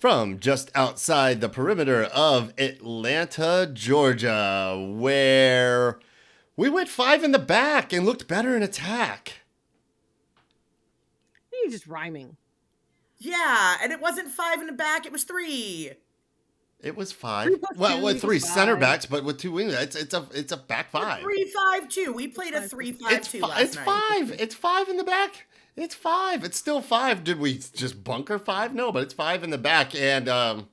from just outside the perimeter of Atlanta, Georgia, where we went 5 in the back and looked better in attack. You're just rhyming. Yeah, and it wasn't 5 in the back, it was 3. It was 5. Well, with 3 center backs, but with 2 wings, it's a back 5. 3-5-2. We played a 3-5-2 last It's night. 5. It's 5 in the back. It's 5. It's still 5. Did we just bunker 5? No, but it's 5 in the back, and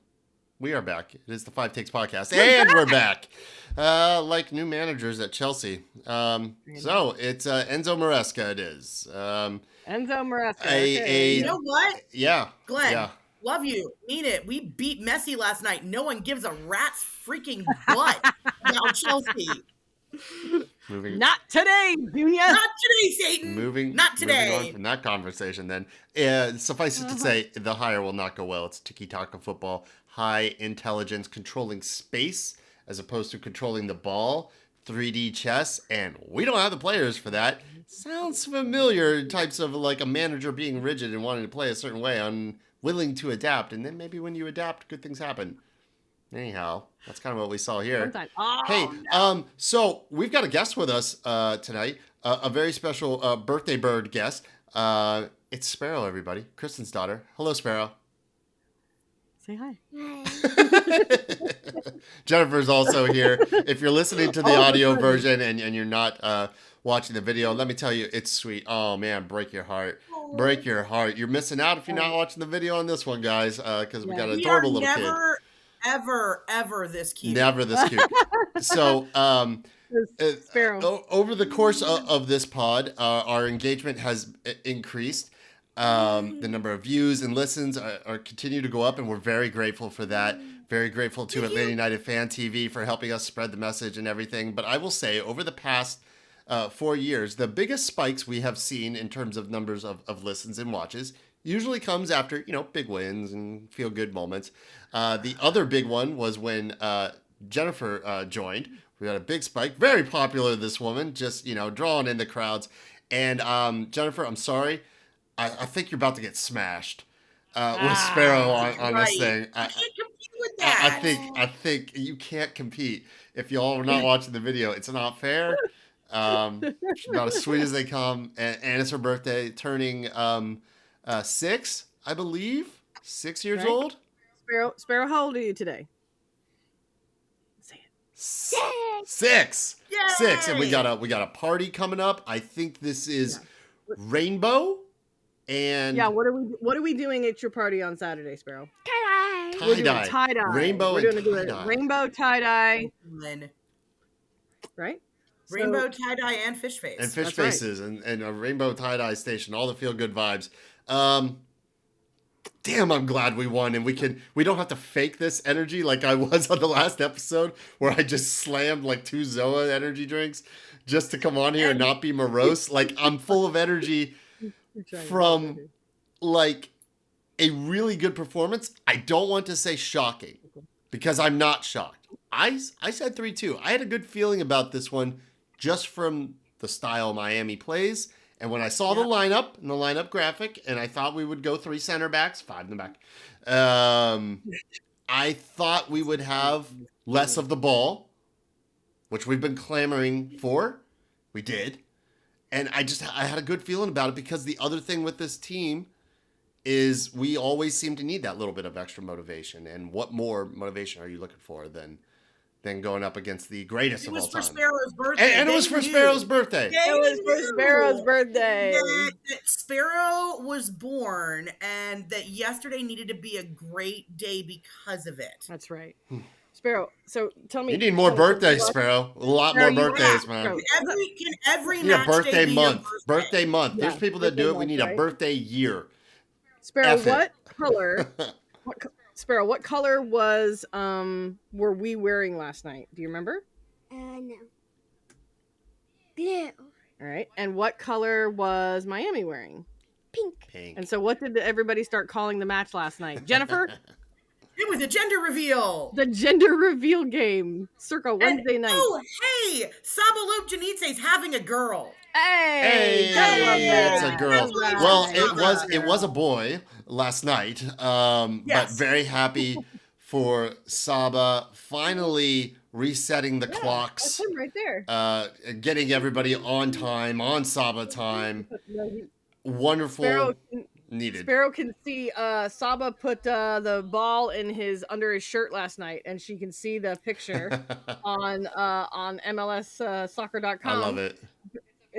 we are back. It is the 5 Takes podcast, and we're back. Like new managers at Chelsea. So it's Enzo Maresca. It is. Enzo Maresca. You know what? Yeah. Glenn. Yeah. Love you. Mean it. We beat Messi last night. No one gives a rat's freaking butt about Chelsea. Not today, Junior. Not today, Satan. Not today. Moving on from that conversation, then. Suffice it to say, the hire will not go well. It's tiki-taka football. High intelligence, controlling space as opposed to controlling the ball. 3D chess, and we don't have the players for that. Sounds familiar, types of like a manager being rigid and wanting to play a certain way, unwilling to adapt, and then maybe when you adapt, good things happen. Anyhow, that's kind of what we saw here. So we've got a guest with us tonight, a very special birthday bird guest. It's Sparrow, everybody. Kristen's daughter. Hello, Sparrow. Say hi. Jennifer's also here. If you're listening to the audio version and you're not watching the video, let me tell you, it's sweet. Oh, man, break your heart. Break your heart. You're missing out if you're not watching the video on this one, guys, because we got an adorable little kid. Ever this cute. Never this cute. So, over the course of this pod, our engagement has increased. The number of views and listens are continue to go up, and we're very grateful for that. Very grateful to Atlanta United Fan TV for helping us spread the message and everything. But I will say, over the past 4 years, the biggest spikes we have seen in terms of numbers of listens and watches usually comes after, big wins and feel-good moments. The other big one was when Jennifer joined. We got a big spike. Very popular, this woman, just, drawing in the crowds. And Jennifer, I'm sorry. I think you're about to get smashed with Sparrow on this thing. I can't compete with that. I think you can't compete. If y'all are not watching the video, it's not fair. She's about as sweet as they come. And it's her birthday, turning 6, I believe. 6 years old. Sparrow, how old are you today? Say it. 6. Yay! 6, and we got a party coming up. I think this is Rainbow. And what are we doing at your party on Saturday, Sparrow? Tie-dye. We're doing tie-dye. Rainbow and tie-dye. Rainbow tie-dye. Right? Rainbow tie-dye and fish face. And fish faces and a rainbow tie-dye station. All the feel-good vibes. Damn, I'm glad we won, and we don't have to fake this energy like I was on the last episode where I just slammed like 2 Zoa energy drinks just to come on here and not be morose. Like, I'm full of energy from like a really good performance. I don't want to say shocking because I'm not shocked. I said 3-2. I had a good feeling about this one just from the style Miami plays. And when I saw the lineup and the lineup graphic, and I thought we would go 3 center backs, 5 in the back, I thought we would have less of the ball, which we've been clamoring for. We did. And I had a good feeling about it because the other thing with this team is we always seem to need that little bit of extra motivation. And what more motivation are you looking for than going up against the greatest of all time? It was for Sparrow's birthday. And it was for Sparrow's birthday. It was for Sparrow's birthday. That Sparrow was born and that yesterday needed to be a great day because of it. That's right. Sparrow, so tell me. You need more birthdays, Sparrow. A lot more birthdays, man. Every you need a birthday month. Birthday month. Yeah, there's people that do it. We need a birthday year. Sparrow, what color? Sparrow, what color was were we wearing last night? Do you remember? No. Blue. All right. And what color was Miami wearing? Pink. And so what did everybody start calling the match last night? Jennifer? It was a gender reveal. The gender reveal game. Circa Wednesday night. Oh, hey! Saba Janitze's having a girl. Hey, gotta love Hey, it's that. a girl. That's Well, right. it was a boy last night. But Yes. very happy for Saba finally resetting the Yeah, that's clocks, him right there. getting everybody on time, on Saba time. No, Sparrow Wonderful, can, needed. Sparrow can see Saba put the ball in his under his shirt last night, and she can see the picture on MLSsoccer.com. I love it.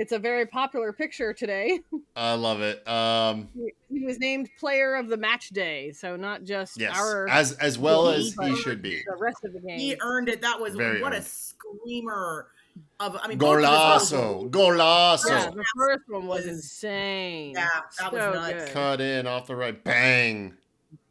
It's a very popular picture today. I love it. He was named Player of the Match Day, so not just Yes, our as well game, as but he should be. the rest of the game. He earned it. That was Very what a earned. screamer of. I mean, both of his goals. Golazo. Yeah, the first one was insane. Yeah, that was So nuts. good. Cut in off the right, bang.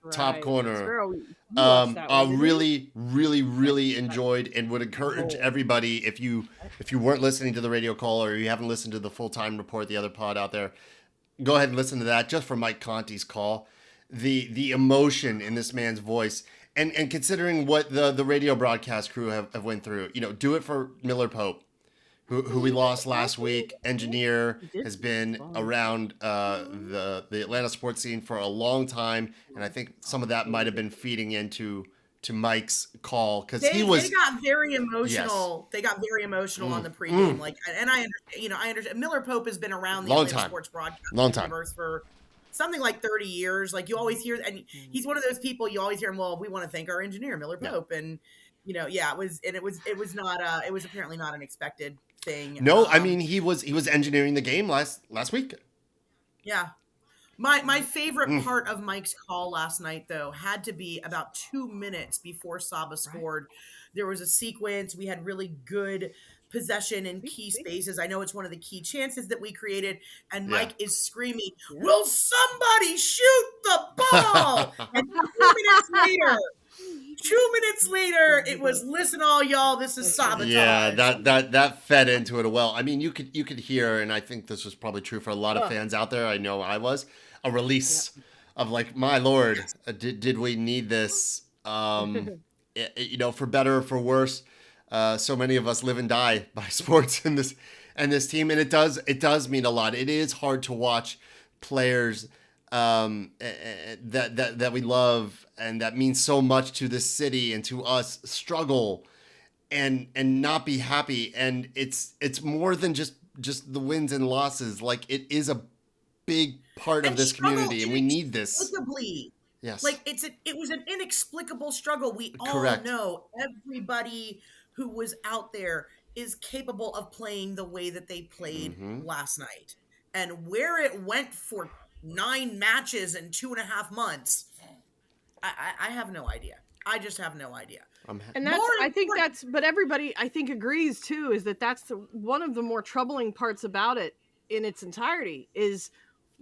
Top Right. corner. Sparrow, you watched that I one, didn't you? really enjoyed and would encourage everybody, if you weren't listening to the radio call or you haven't listened to the full-time report, the other pod out there, go ahead and listen to that just for Mike Conti's call. The emotion in this man's voice, and considering what the radio broadcast crew have went through, do it for Miller Pope, who we lost last week. Engineer has been around the Atlanta sports scene for a long time, and I think some of that might have been feeding into Mike's call, because They was. got very emotional. Yes. They got very emotional on the pregame. And I understand. Miller Pope has been around the Atlanta sports broadcast universe for something like 30 years. Like, you always hear, and he's one of those people you always hear him. Well, we want to thank our engineer, Miller Pope, and it was not. It was apparently not an expected thing. No, I mean, he was engineering the game last week. Yeah. My favorite part of Mike's call last night, though, had to be about 2 minutes before Saba scored. There was a sequence. We had really good possession in key spaces. I know it's one of the key chances that we created, and Mike is screaming, "Will somebody shoot the ball?" And 2 minutes later, it was, "Listen, all y'all, this is sabotage." Yeah, that fed into it well. I mean, you could hear, and I think this was probably true for a lot of fans out there. I know I was, a release of like, my Lord, did we need this? For better or for worse, so many of us live and die by sports in this team, and it does mean a lot. It is hard to watch players that we love and that means so much to this city and to us struggle and not be happy. And it's more than just the wins and losses. Like, it is a big part of this community, and we need this. Yes. Like, it was an inexplicable struggle. We all know everybody who was out there is capable of playing the way that they played last night. And where it went for 9 matches in 2.5 months, I have no idea. I just have no idea. And but everybody, I think, agrees too, is that's one of the more troubling parts about it in its entirety, is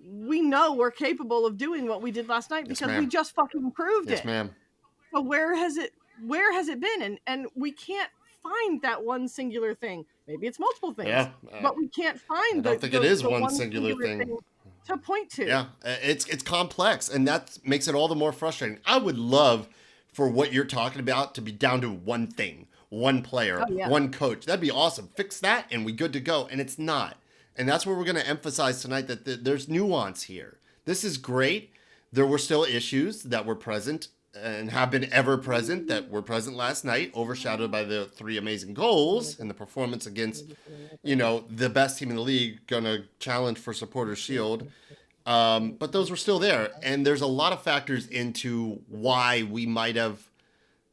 we know we're capable of doing what we did last night because we just fucking proved it. Yes, ma'am. So where has it been? And we can't find that one singular thing. Maybe it's multiple things, but we can't find. I don't think it is one singular thing to point to. Yeah, it's complex, and that makes it all the more frustrating. I would love for what you're talking about to be down to one thing, one player, one coach. That'd be awesome. Fix that, and we good to go. And it's not. And that's what we're going to emphasize tonight, that there's nuance here. This is great. There were still issues that were present and have been ever present, that were present last night, overshadowed by the 3 amazing goals and the performance against, the best team in the league, going to challenge for Supporters Shield. But those were still there. And there's a lot of factors into why we might have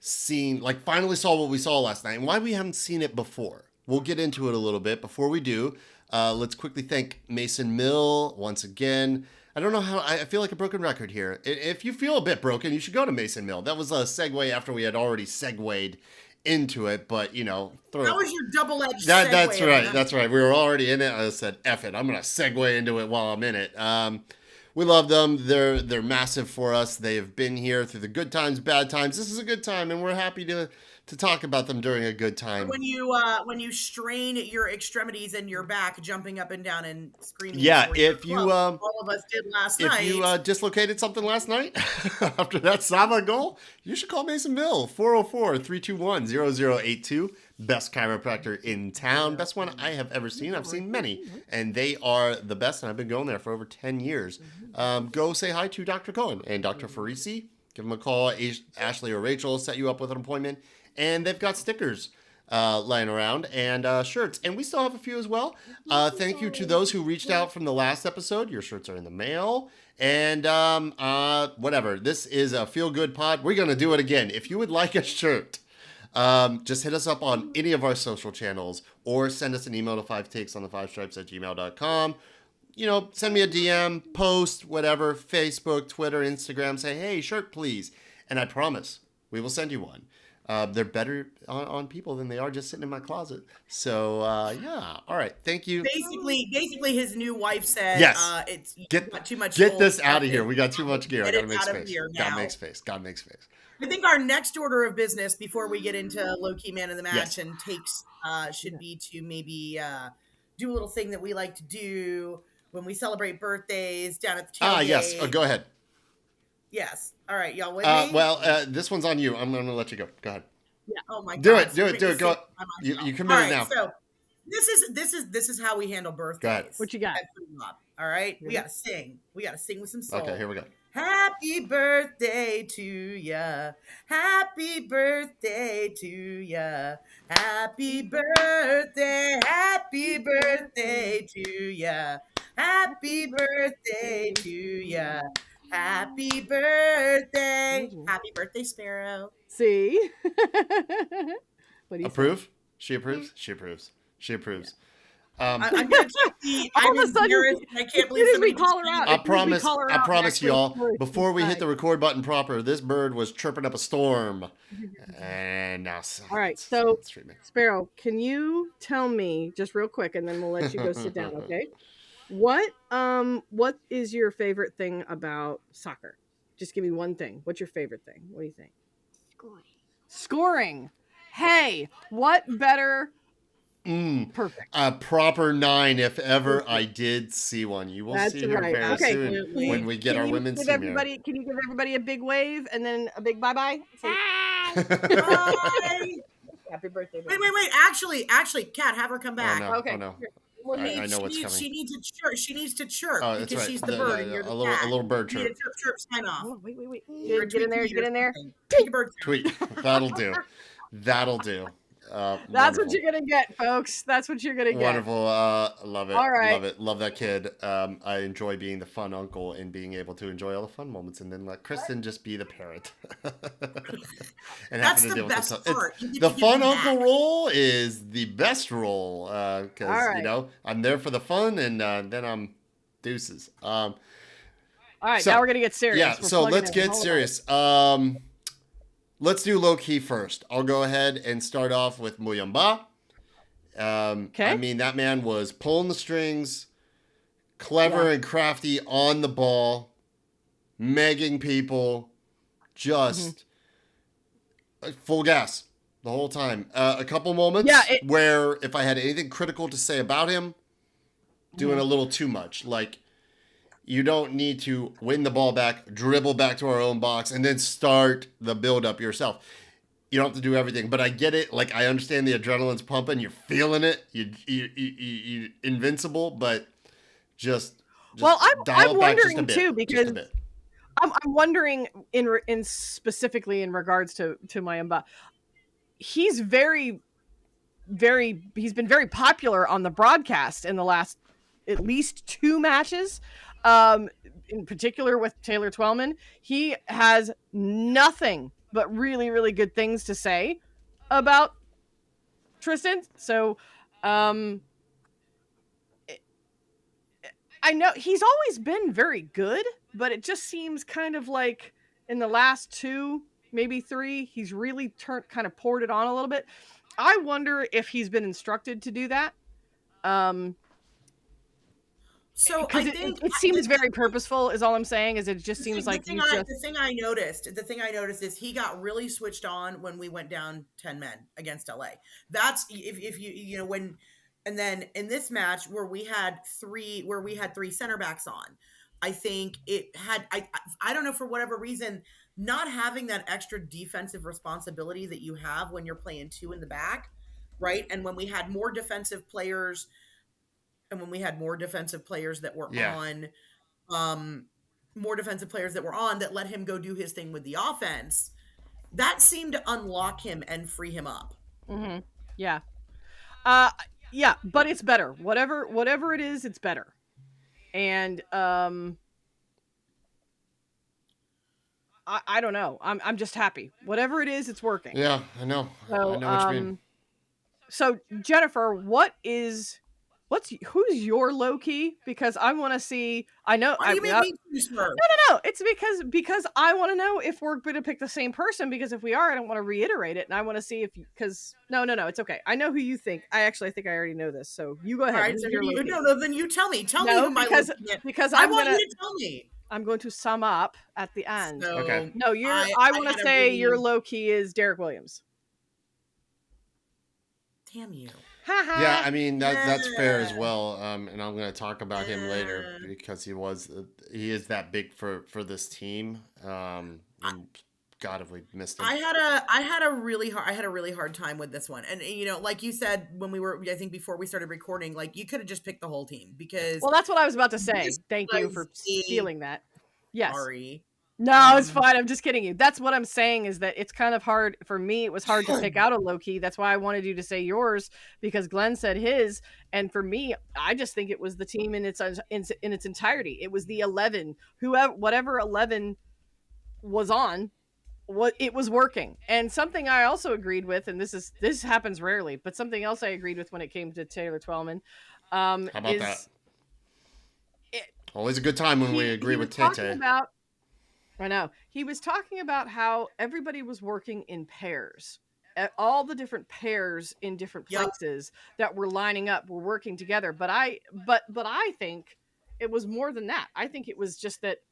finally saw what we saw last night, and why we haven't seen it before. We'll get into it a little bit. Before we do, let's quickly thank Mason Mill once again. I don't know how, I feel like a broken record here. If you feel a bit broken, you should go to Mason Mill. That was a segue after we had already segued into it, but that was your double-edged segue. That's right. We were already in it. I said, F it, I'm going to segue into it while I'm in it. We love them. They're massive for us. They've been here through the good times, bad times. This is a good time, and we're happy to talk about them during a good time. When you strain your extremities and your back, jumping up and down and screaming. Yeah, if you all of us did last night. If you dislocated something last night after that Saba goal, you should call Mason Mill, 404-321-0082. best chiropractor in town. Best one I have ever seen. I've seen many, and they are the best, and I've been going there for over 10 years. Go say hi to Dr. Cohen and Dr. Farisi. Give them a call. Ashley or Rachel will set you up with an appointment, and they've got stickers lying around and shirts, and we still have a few as well. Thank you to those who reached out from the last episode. Your shirts are in the mail. And whatever. This is a feel-good pod. We're going to do it again. If you would like a shirt, just hit us up on any of our social channels or send us an email to 5takesonthefivestripes@gmail.com. You know, send me a DM, post, whatever, Facebook, Twitter, Instagram. Say, hey, shirt, please. And I promise we will send you one. They're better on people than they are just sitting in my closet. So, yeah. All right. Thank you. Basically, his new wife said, yes. It's got too much. Get this out of here. We got too much gear. I got to make space. God makes space. I think our next order of business before we get into low-key man of the match and takes should be to maybe do a little thing that we like to do when we celebrate birthdays down at the tailgate. Yes. Oh, go ahead. Yes. All right, y'all with me? Well, this one's on you. I'm going to let you go. Go ahead. Yeah. Oh my God. Do it. Go. You committed now. So this is how we handle birthdays. Go ahead. What you got? All right. We got to sing. We got to sing with some soul. Okay, here we go. Happy birthday to ya. Happy birthday to ya. Happy birthday. Happy birthday to ya. Happy birthday to ya. Happy birthday. Happy birthday, Sparrow. See? Approve? She approves? She approves. She approves. I'm going to check the all of a sudden, I can't believe somebody call her out. I promise y'all, before we hit the record button proper, this bird was chirping up a storm. And now all right, so Sparrow, can you tell me just real quick, and then we'll let you go sit down, okay? What is your favorite thing about soccer? Just give me one thing. What's your favorite thing? What do you think? Scoring. Hey, what better? Perfect. A proper 9 if ever I did see one. You will see her very soon when we get our women's team here. Can you give everybody a big wave and then a big bye-bye? Bye. Happy birthday. Wait. Actually, Kat, have her come back. Oh, no. Okay. Oh, no. Well, I know what's coming. She needs to chirp. She needs to chirp because she's the bird and you're the cat. A little bird chirp. You need a chirp sign off. Oh, wait. Get in there. Take a bird. Tweet. That'll do. That's what you're gonna get, folks. That's what you're gonna get. Wonderful. Love it. All right. Love it. Love that kid. I enjoy being the fun uncle and being able to enjoy all the fun moments, and then let Kristen just be the parent. And that's the best part. The fun uncle role is the best role because you know I'm there for the fun, and then I'm deuces. All right, now we're gonna get serious. Yeah. So let's get serious. Let's do low key first. I'll go ahead and start off with Muyamba. Okay. I mean, that man was pulling the strings, clever and crafty on the ball, megging people, just full gas the whole time. A couple moments where if I had anything critical to say about him, doing a little too much. Like, you don't need to win the ball back, dribble back to our own box, and then start the buildup yourself. You don't have to do everything, but I get it. Like, I understand the adrenaline's pumping. You're feeling it. You invincible, but just well, I'm wondering just a bit, too because I'm wondering in specifically in regards to Mayamba. He's he's been very popular on the broadcast in the last at least 2 matches. In particular with Taylor Twellman, he has nothing but really, really good things to say about Tristan. So, I know he's always been very good, but it just seems kind of like in the last 2, maybe 3, he's really kind of poured it on a little bit. I wonder if he's been instructed to do that. So I think it seems very purposeful is all I'm saying is it just seems like the thing I noticed is he got really switched on when we went down 10 men against LA. That's if you know when, and then in this match where we had 3 center backs on, I think it had I don't know, for whatever reason, not having that extra defensive responsibility that you have when you're playing 2 in the back right? And when we had more defensive players, that were Yeah. on, more defensive players that were on that let him go do his thing with the offense, that seemed to unlock him and free him up. Mm-hmm. Yeah. Yeah, but it's better. Whatever it is, it's better. And I don't know. I'm just happy. Whatever it is, it's working. Yeah, I know. So I know what you mean. So Jennifer, who's your low key? Because I want to see. I know. Why do you make me choose first? No. It's because I want to know if we're going to pick the same person. Because if we are, I don't want to reiterate it, and I want to see if because no, it's okay. I know who you think. I think I already know this. So you go ahead. All right, so no, then you tell me. Tell me who my because low-key is. because I want you to tell me. I'm going to sum up at the end. So, Okay. No, I want to say your low key is Derek Williams. Damn you. Yeah, I mean that's fair as well, and I'm going to talk about him later because he is that big for this team. And God, have we missed him? I had a really hard time with this one, and like you said when I think before we started recording, like you could have just picked the whole team because. Well, that's what I was about to say. Thank you for stealing that. Yes. Sorry. No, it's fine. I'm just kidding you. That's what I'm saying is that it's kind of hard for me. It was hard to pick out a low key. That's why I wanted you to say yours because Glenn said his, and for me, I just think it was the team in its entirety. It was the 11, whatever 11 was on, it was working. And something I also agreed with, and this happens rarely, but something else I agreed with when it came to Taylor Twellman. How about that? Always a good time when we agree with Tay. I know. He was talking about how everybody was working in pairs. All the different pairs in different places that were lining up were working together. But I think it was more than that. I think it was just that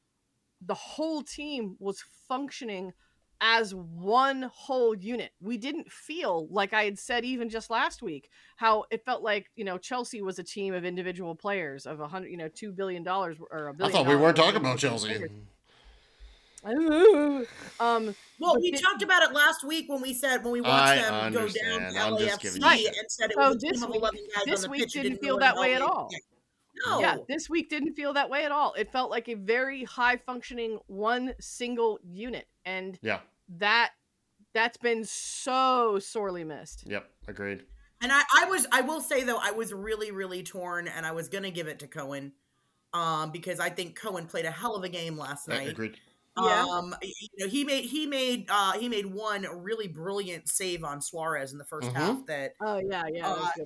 the whole team was functioning as one whole unit. We didn't feel like I had said even just last week how it felt like Chelsea was a team of individual players of $2 billion or $1 billion. I thought we weren't talking about Chelsea. Well, we talked about it last week when we watched them go down to LAFC and said it was a team of 11 guys this on the week pitch. Didn't feel that way at all. No. Yeah, this week didn't feel that way at all. It felt like a very high functioning one single unit, and that's been so sorely missed. Yep, agreed. And I will say though, I was really, really torn, and I was gonna give it to Cohen, because I think Cohen played a hell of a game last night. Agreed. Yeah. He made one really brilliant save on Suarez in the first half. That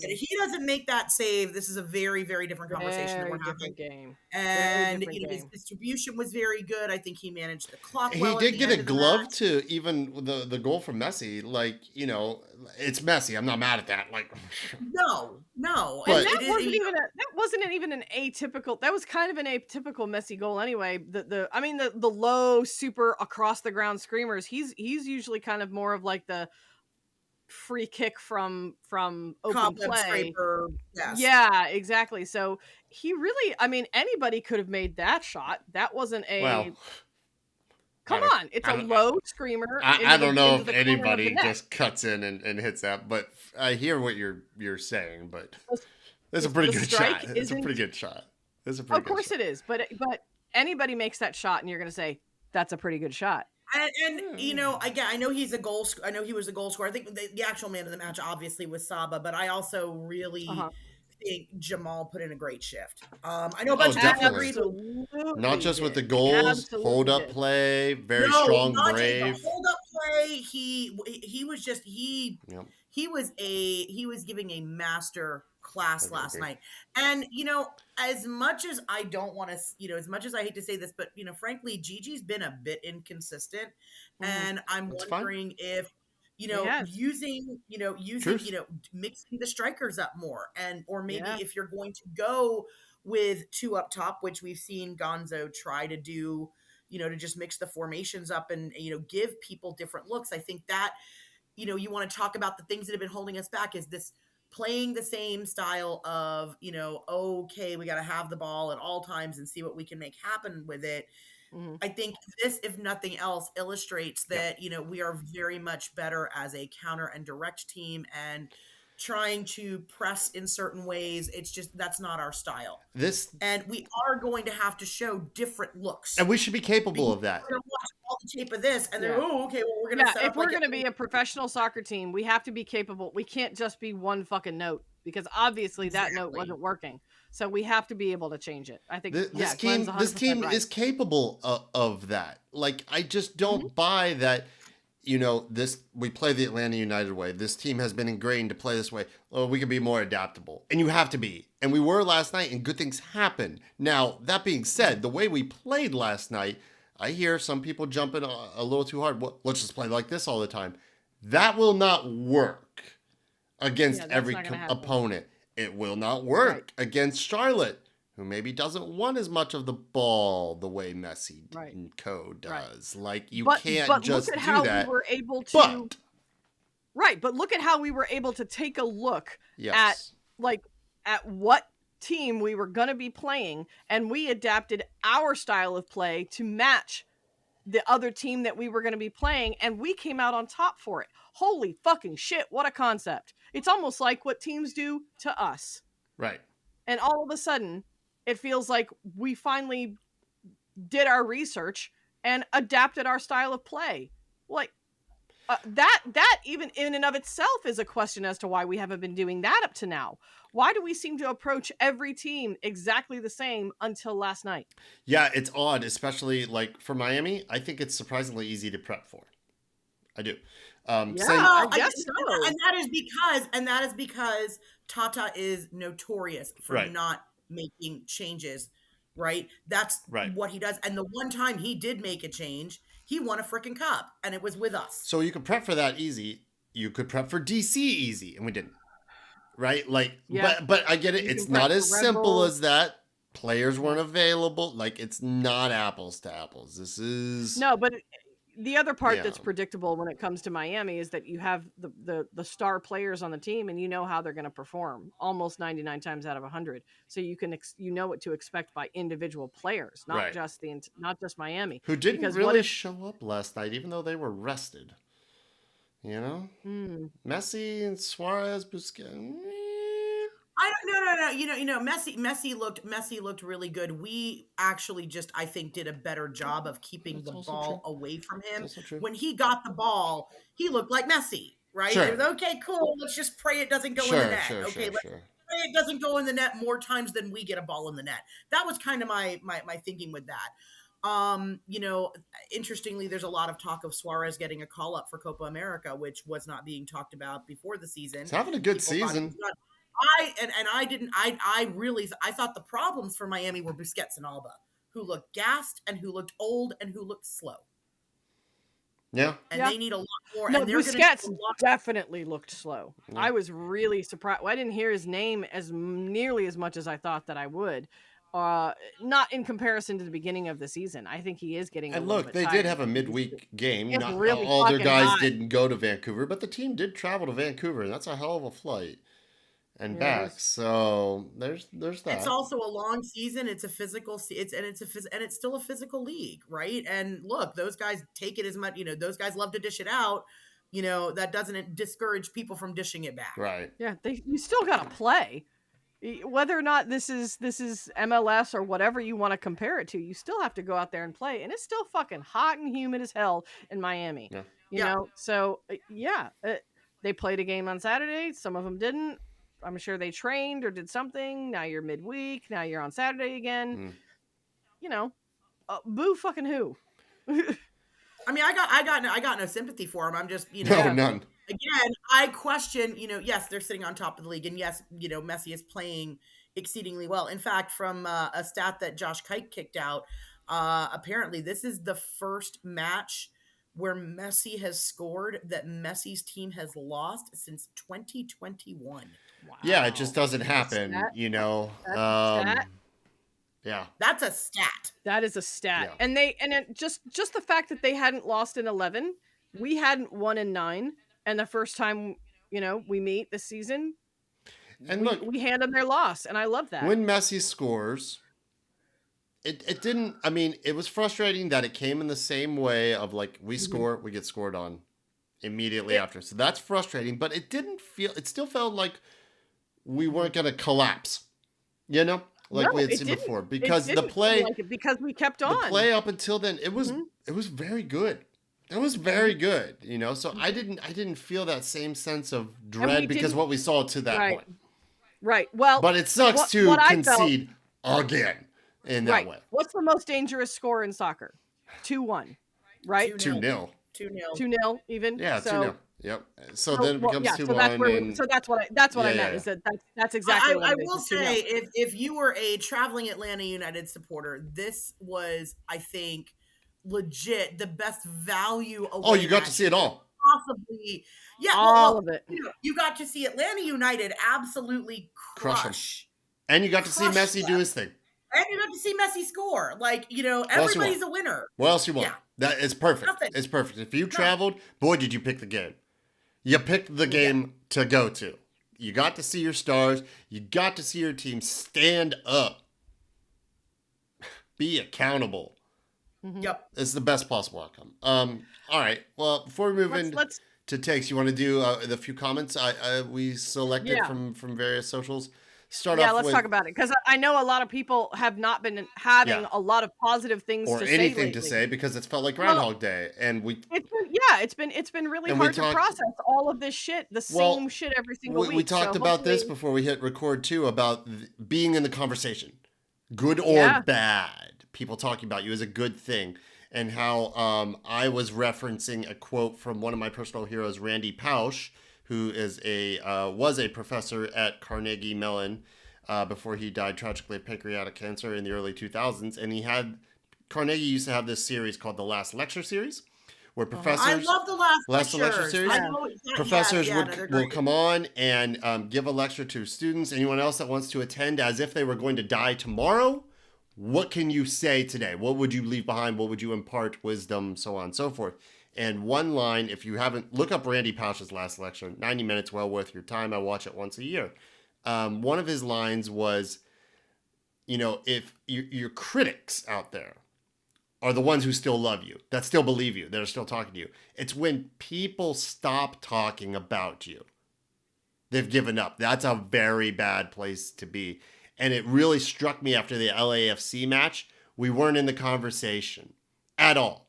he doesn't make that save, this is a very, very different conversation that we're having. Game. And his distribution was very good. I think he managed the clock. He did get a glove to even the goal from Messi. Like it's Messi. I'm not mad at that. Like no, but that wasn't even an atypical. That was kind of an atypical Messi goal anyway. The low super across the ground screamers. He's usually kind of more of like the free kick from open play. Scraper, yes. Yeah, exactly. So he really, anybody could have made that shot. That wasn't a. Well, come on, it's a low screamer. I don't know if anybody just cuts in and hits that, but I hear what you're saying. But it's a pretty good shot. It's a pretty good shot. Of course it is, but anybody makes that shot, and you're going to say that's a pretty good shot. And again, I know he's a goal. I know he was a goal scorer. I think the actual man of the match obviously was Saba, but I also really think Jamal put in a great shift. I know a bunch of people agreed. Not just with the goals, hold up play, very strong, brave. Hold up play. He was just he was giving a master class last night. And as much as I don't want to, as much as I hate to say this, but frankly, Gigi's been a bit inconsistent, and I'm wondering if using mixing the strikers up more, or maybe if you're going to go with two up top, which we've seen Gonzo try to do, to just mix the formations up and give people different looks. I think that you want to talk about the things that have been holding us back is this playing the same style of, okay, we got to have the ball at all times and see what we can make happen with it. Mm-hmm. I think this, if nothing else, illustrates that, we are very much better as a counter and direct team. And, trying to press in certain ways. It's just, that's not our style. This And we are going to have to show different looks. and we should be capable Because of that. we're going to watch all the tape of this and Yeah. then, oh, okay, well, we're going to set if up we're like going to be a professional soccer team, we have to be capable. We can't just be one fucking note, because obviously that note Exactly. wasn't working. So we have to be able to change it. I think This Glenn's team 100% right. is capable of that. Like, I just don't buy that. You know, we play the Atlanta United way. This team has been ingrained to play this way. Oh, we can be more adaptable. And you have to be. And we were last night, and good things happen. Now, that being said, the way we played last night, I hear some people jumping a little too hard. Well, let's just play like this all the time. That will not work against every opponent. It will not work against Charlotte, who maybe doesn't want as much of the ball the way Messi and co does. Like, you can't just look at do how that. We were able to, but look at how we were able to take a look at what team we were going to be playing, and we adapted our style of play to match the other team that we were going to be playing, and we came out on top for it. Holy fucking shit, what a concept. It's almost like what teams do to us. Right. And all of a sudden, it feels like we finally did our research and adapted our style of play. Like, that even in and of itself is a question as to why we haven't been doing that up to now. Why do we seem to approach every team exactly the same until last night? Yeah, it's odd, especially like for Miami. I think it's surprisingly easy to prep for. I do. I guess so. And that is because Tata is notorious for not making changes. Right? That's what he does. And the one time he did make a change, he won a freaking cup, and it was with us. So you could prep for that easy. You could prep for DC easy, and we didn't. Right? Like, but I get it. It's not as simple as that. Players weren't available. Like, it's not apples to apples. This is but the other part that's predictable when it comes to Miami is that you have the star players on the team, and you know how they're going to perform almost 99 times out of 100. So you can know what to expect by individual players, not just Miami, who didn't really show up last night, even though they were rested. You know, Messi and Suarez, Busquets. No. You know, Messi looked really good. We actually just, I think, did a better job of keeping the ball away from him. When he got the ball, he looked like Messi, right? Sure. It was, okay, cool. Let's just pray it doesn't go in the net. Let's pray it doesn't go in the net more times than we get a ball in the net. That was kind of my thinking with that. You know, interestingly, there's a lot of talk of Suarez getting a call up for Copa America, which was not being talked about before the season. He's having a good season. I thought the problems for Miami were Busquets and Alba, who looked gassed and who looked old and who looked slow. Yeah. And they need a lot more. No, Busquets definitely looked slow. Yeah. I was really surprised. Well, I didn't hear his name nearly as much as I thought that I would. Not in comparison to the beginning of the season. I think he is getting. And look, they did have a midweek game. Not really all their guys didn't go to Vancouver, but the team did travel to Vancouver, and that's a hell of a flight and back. So there's that. It's also a long season. It's a physical. It's still a physical league, right? And look, those guys take it as much. You know, those guys love to dish it out. You know, that doesn't discourage people from dishing it back. Right. Yeah, you still got to play. Whether or not this is MLS or whatever you want to compare it to, you still have to go out there and play, and it's still fucking hot and humid as hell in Miami. Yeah. You know, so they played a game on Saturday. Some of them didn't. I'm sure they trained or did something. Now you're midweek. Now you're on Saturday again. You know, boo fucking who. I mean, I got no sympathy for him. I'm just, you know, none. Again, I question, you know, yes, they're sitting on top of the league, and yes, you know, Messi is playing exceedingly well. In fact, from a stat that Josh Kite kicked out, apparently this is the first match where Messi has scored that Messi's team has lost since 2021. Wow. Yeah, it just doesn't happen, you know. Yeah, that's a stat. That is a stat, and just the fact that they hadn't lost in 11, we hadn't won in 9. And the first time, you know, we meet this season, and we hand them their loss, and I love that. When Messi scores, it didn't. I mean, it was frustrating that it came in the same way of like we score, we get scored on, immediately after. So that's frustrating, but it still felt like we weren't going to collapse, like we had seen before, because the play, because we kept on. The play up until then, it was very good. It was very good, So I didn't feel that same sense of dread because what we saw to that point. Right. Well, but it sucks to concede again in that way. What's the most dangerous score in soccer? 2-1, right? 2-0. 2-0 even. Yeah, 2-0. Yep. So then it becomes 2-1. So that's what I meant. Is that's exactly what I will say, if you were a traveling Atlanta United supporter, this was, I think, legit the best value. Oh, you got to see it all. Possibly, yeah, all of it. You got to see Atlanta United absolutely crush, and you got to see Messi do his thing. And you got to see Messi score. Like, everybody's a winner. What else you want? Yeah. That is perfect. Nothing. It's perfect. If you traveled, boy, did you pick the game. You picked the game to go to. You got to see your stars. You got to see your team stand up. Be accountable. Yep. It's the best possible outcome. All right. Well, before we move to takes, you want to do the few comments we selected from various socials? Let's talk about it, because I know a lot of people have not been having a lot of positive things to say lately. Or anything to say, because it's felt like Groundhog Day, and it's been really hard to process all of this shit, same shit every single week. We talked about this before we hit record too, about being in the conversation, good or bad. People talking about you is a good thing, and how I was referencing a quote from one of my personal heroes, Randy Pausch, who was a professor at Carnegie Mellon before he died tragically of pancreatic cancer in the early 2000s. And Carnegie used to have this series called the Last Lecture Series, where professors... I love the Last Lecture Series. Professors will come on and give a lecture to students, anyone else that wants to attend, as if they were going to die tomorrow. What can you say today? What would you leave behind? What would you impart? Wisdom, so on and so forth. And one line, if you haven't, look up Randy Pausch's Last Lecture, 90 minutes, well worth your time. I watch it once a year. One of his lines was, if your critics out there are the ones who still love you, that still believe you, that are still talking to you, it's when people stop talking about you, they've given up. That's a very bad place to be. And it really struck me after the LAFC match. We weren't in the conversation at all.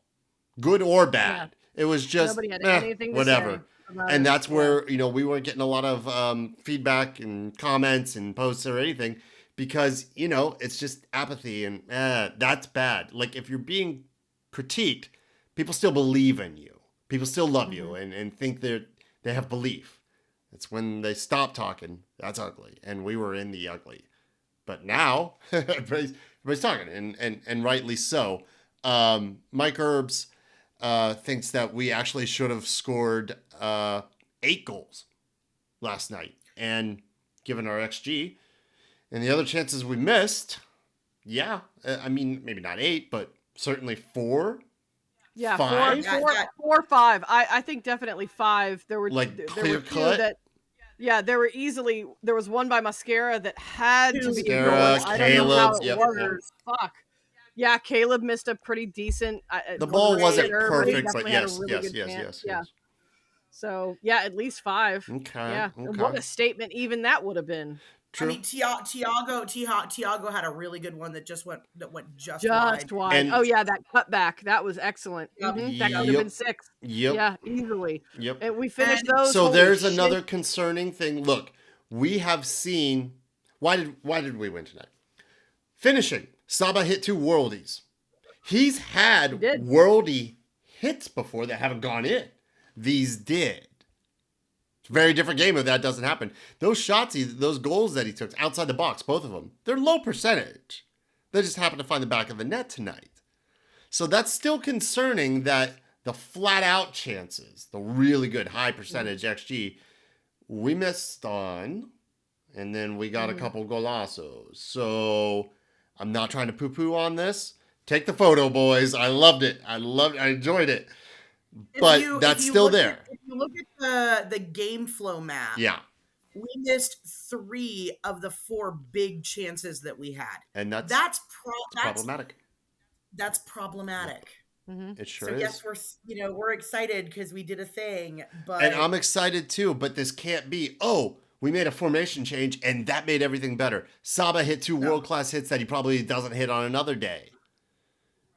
Good or bad. Yeah. It was just nobody had anything to whatever. Say and that's where, we weren't getting a lot of feedback and comments and posts or anything, because, it's just apathy, and that's bad. Like, if you're being critiqued, people still believe in you. People still love you and think they have belief. It's when they stop talking, that's ugly. And we were in the ugly. But now everybody's talking, and rightly so. Mike Herbs thinks that we actually should have scored 8 goals last night. And given our XG and the other chances we missed, maybe not 8, but certainly 4. Yeah, 5. 4, 5. I think definitely 5. There were clear cut. There was one by Mascara that had to be a goal. I Caleb, don't know how it was. Fuck. Yeah, Caleb missed a pretty decent. The ball wasn't perfect, but yes. Yeah. So at least 5. Okay. Yeah. Okay. What a statement even that would have been. True. I mean, Tiago had a really good one that went just wide. And, that cutback, that was excellent. That could have been 6. Yep. Yeah, easily. Yep. And we finished those. So there's another concerning thing. Look, we have seen. Why did we win tonight? Finishing. Saba hit 2 worldies. He's had worldie hits before that haven't gone in. These did. It's a very different game if that doesn't happen. Those shots, those goals that he took outside the box, both of them, they're low percentage. They just happen to find the back of the net tonight. So that's still concerning, that the flat out chances, the really good high percentage XG, we missed on, and then we got a couple golazos. So I'm not trying to poo-poo on this. Take the photo, boys. I loved it. I enjoyed it. But that's still there. If you look at the game flow map, we missed 3 of the 4 big chances that we had. And that's problematic. problematic. That's problematic. It sure So yes, is. we're excited because we did a thing, but And I'm excited too, but this can't be, oh, we made a formation change and that made everything better. Saba hit 2 no, world-class hits that he probably doesn't hit on another day.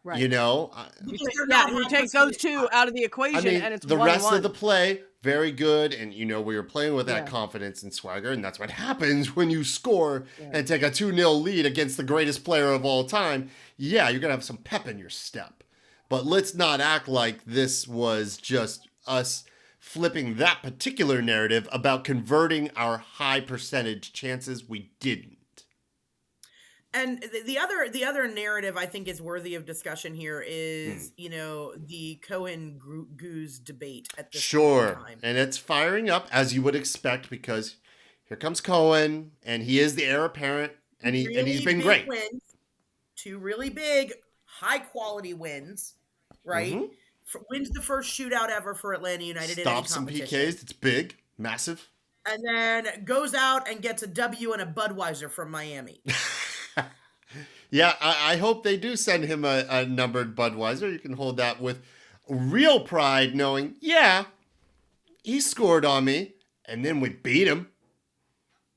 Right. You know? because they're Yeah, not you high take those percentage two shots. out of the I equation mean, and it's the 1-1. rest of the play, very good. And, we were playing with that Yeah. confidence and swagger. And that's what happens when you score Yeah. and take a 2-0 lead against the greatest player of all time. Yeah, you're going to have some pep in your step. But let's not act like this was just us flipping that particular narrative about converting our high percentage chances. We didn't. And the other narrative I think is worthy of discussion here is the Cohen Goose debate at this point in Sure. time. And it's firing up as you would expect because here comes Cohen and he is the heir apparent and he's been big great. Wins, 2 really big, high quality wins, right? Wins the first shootout ever for Atlanta United in any Stops some competition. PKs. It's big, massive. And then goes out and gets a W and a Budweiser from Miami. Yeah, I hope they do send him a numbered Budweiser. You can hold that with real pride, knowing, yeah, he scored on me, and then we beat him.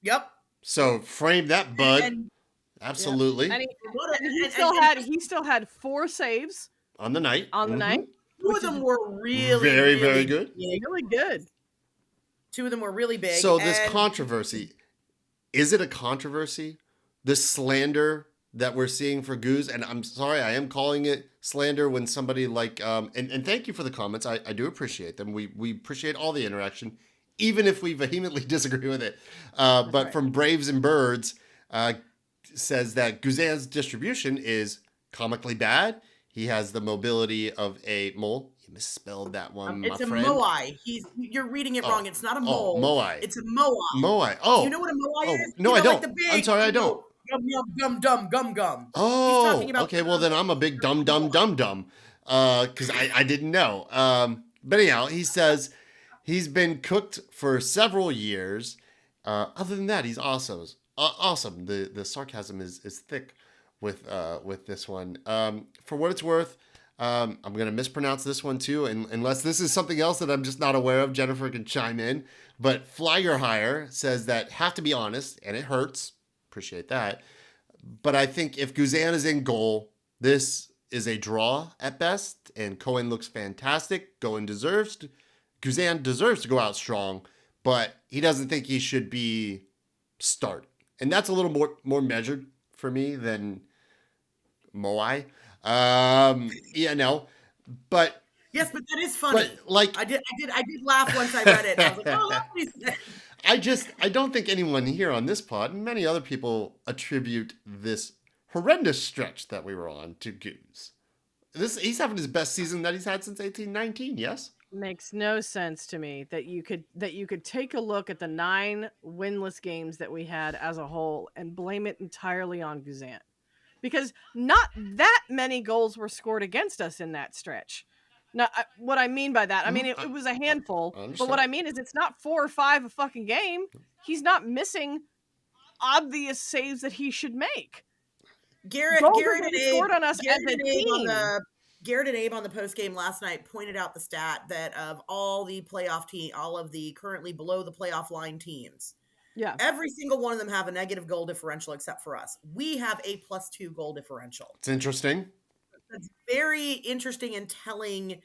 Yep. So frame that, bud. And absolutely. And he still had 4 saves on the night. On the night. 2 of them were really, very, really very good. Big. Really good. 2 of them were really big. So this controversy, is it a controversy? The slander that we're seeing for Goose, and I'm sorry, I am calling it slander when somebody like, and thank you for the comments. I do appreciate them. We appreciate all the interaction, even if we vehemently disagree with it. But right. From Braves and Birds, says that Guzan's distribution is comically bad. He has the mobility of a mole. You misspelled that one, it's my a friend. moai. You're reading it wrong. It's not a mole. Moai. It's a moai. Moai. Oh. Do you know what a moai is? No, I don't. Like the big, I'm sorry, I don't. Gum. Oh, okay. Well, then I'm a big dumb. Because I didn't know. But anyhow, he says he's been cooked for several years. Other than that, he's awesome. Awesome. The sarcasm is thick with this one. For what it's worth, I'm going to mispronounce this one too, unless this is something else that I'm just not aware of. Jennifer can chime in. But Flyer Hire says that have to be honest, and it hurts. Appreciate that. But I think if Guzan is in goal, this is a draw at best, and Cohen looks fantastic. Guzan deserves to go out strong, but he doesn't think he should be start. And that's a little more measured for me than Moai. But yes, but that is funny. But like I did laugh once I read it. I was like, oh, that's what he said. I don't think anyone here on this pod and many other people attribute this horrendous stretch that we were on to Goose. He's having his best season that he's had since 1819, yes? Makes no sense to me that you could take a look at the 9 winless games that we had as a whole and blame it entirely on Guzan. Because not that many goals were scored against us in that stretch. Now, what I mean by that, I mean, it was a handful, but what I mean is it's not 4 or 5 a fucking game. He's not missing obvious saves that he should make. Garrett and Abe scored on us as a team. Garrett and Abe on the post game last night pointed out the stat that of all the all of the currently below the playoff line teams, yeah, every single one of them have a negative goal differential except for us. We have a +2 goal differential. It's interesting. It's very interesting and telling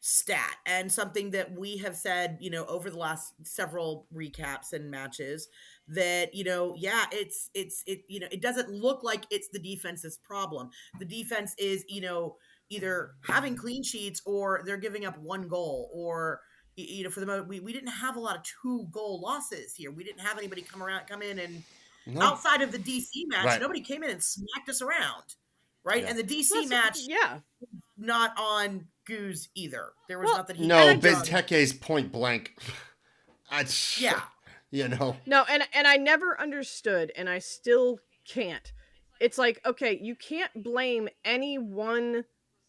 stat, and something that we have said, over the last several recaps and matches that, it doesn't look like it's the defense's problem. The defense is, either having clean sheets or they're giving up 1 goal or, for the moment, we didn't have a lot of 2-goal losses here. We didn't have anybody come in and outside of the DC match, right. Nobody came in and smacked us around. Right. Yeah. And the DC match, not on Goose either. There was nothing. No, Benteke's point blank. No, and I never understood, and I still can't. It's like, okay, you can't blame any one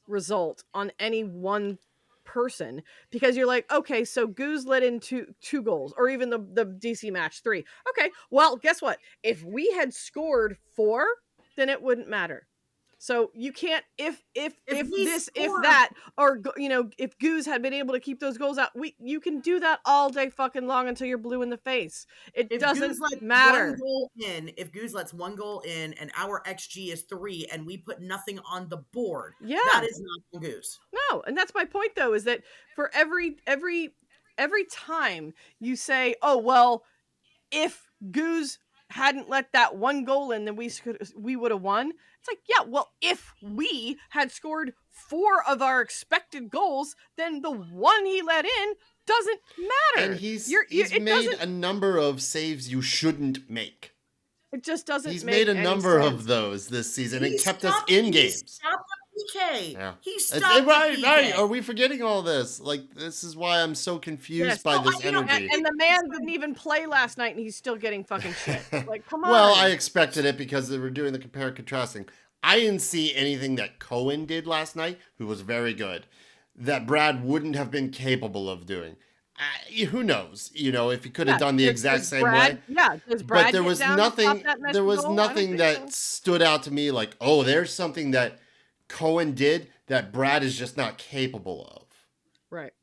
result on any one person because you're like, okay, so Goose let in two goals, or even the DC match 3. Okay, well, guess what? If we had scored 4, then it wouldn't matter. So you can't if we this if score- that or if Goose had been able to keep those goals out, you can do that all day fucking long until you're blue in the face. It If doesn't Goose lets matter. if Goose lets one goal in and our XG is 3 and we put nothing on the board, Yeah, that is not on Goose. No, and that's my point though, is that for every time you say, oh well, if Goose hadn't let that one goal in, then we would have won. It's like, yeah, well, if we had scored 4 of our expected goals, then the one he let in doesn't matter. And he's made a number of saves you shouldn't make. It just doesn't. He's make made a any number sense. of those this season and kept us in games. He stopped the PK. Yeah. He stopped the PK. Right. Are we forgetting all this? Like, this is why I'm so confused by this energy. And the man didn't even play last night, and he's still getting fucking shit. Like, come on. Well, I expected it because they were doing the compare and contrasting. I didn't see anything that Cohen did last night, who was very good, that Brad wouldn't have been capable of doing. Who knows? If he could have done the exact same way. Yeah, does Brad but there was nothing. There was nothing that stood out to me like, oh, there's something that Cohen did that Brad is just not capable of. Right.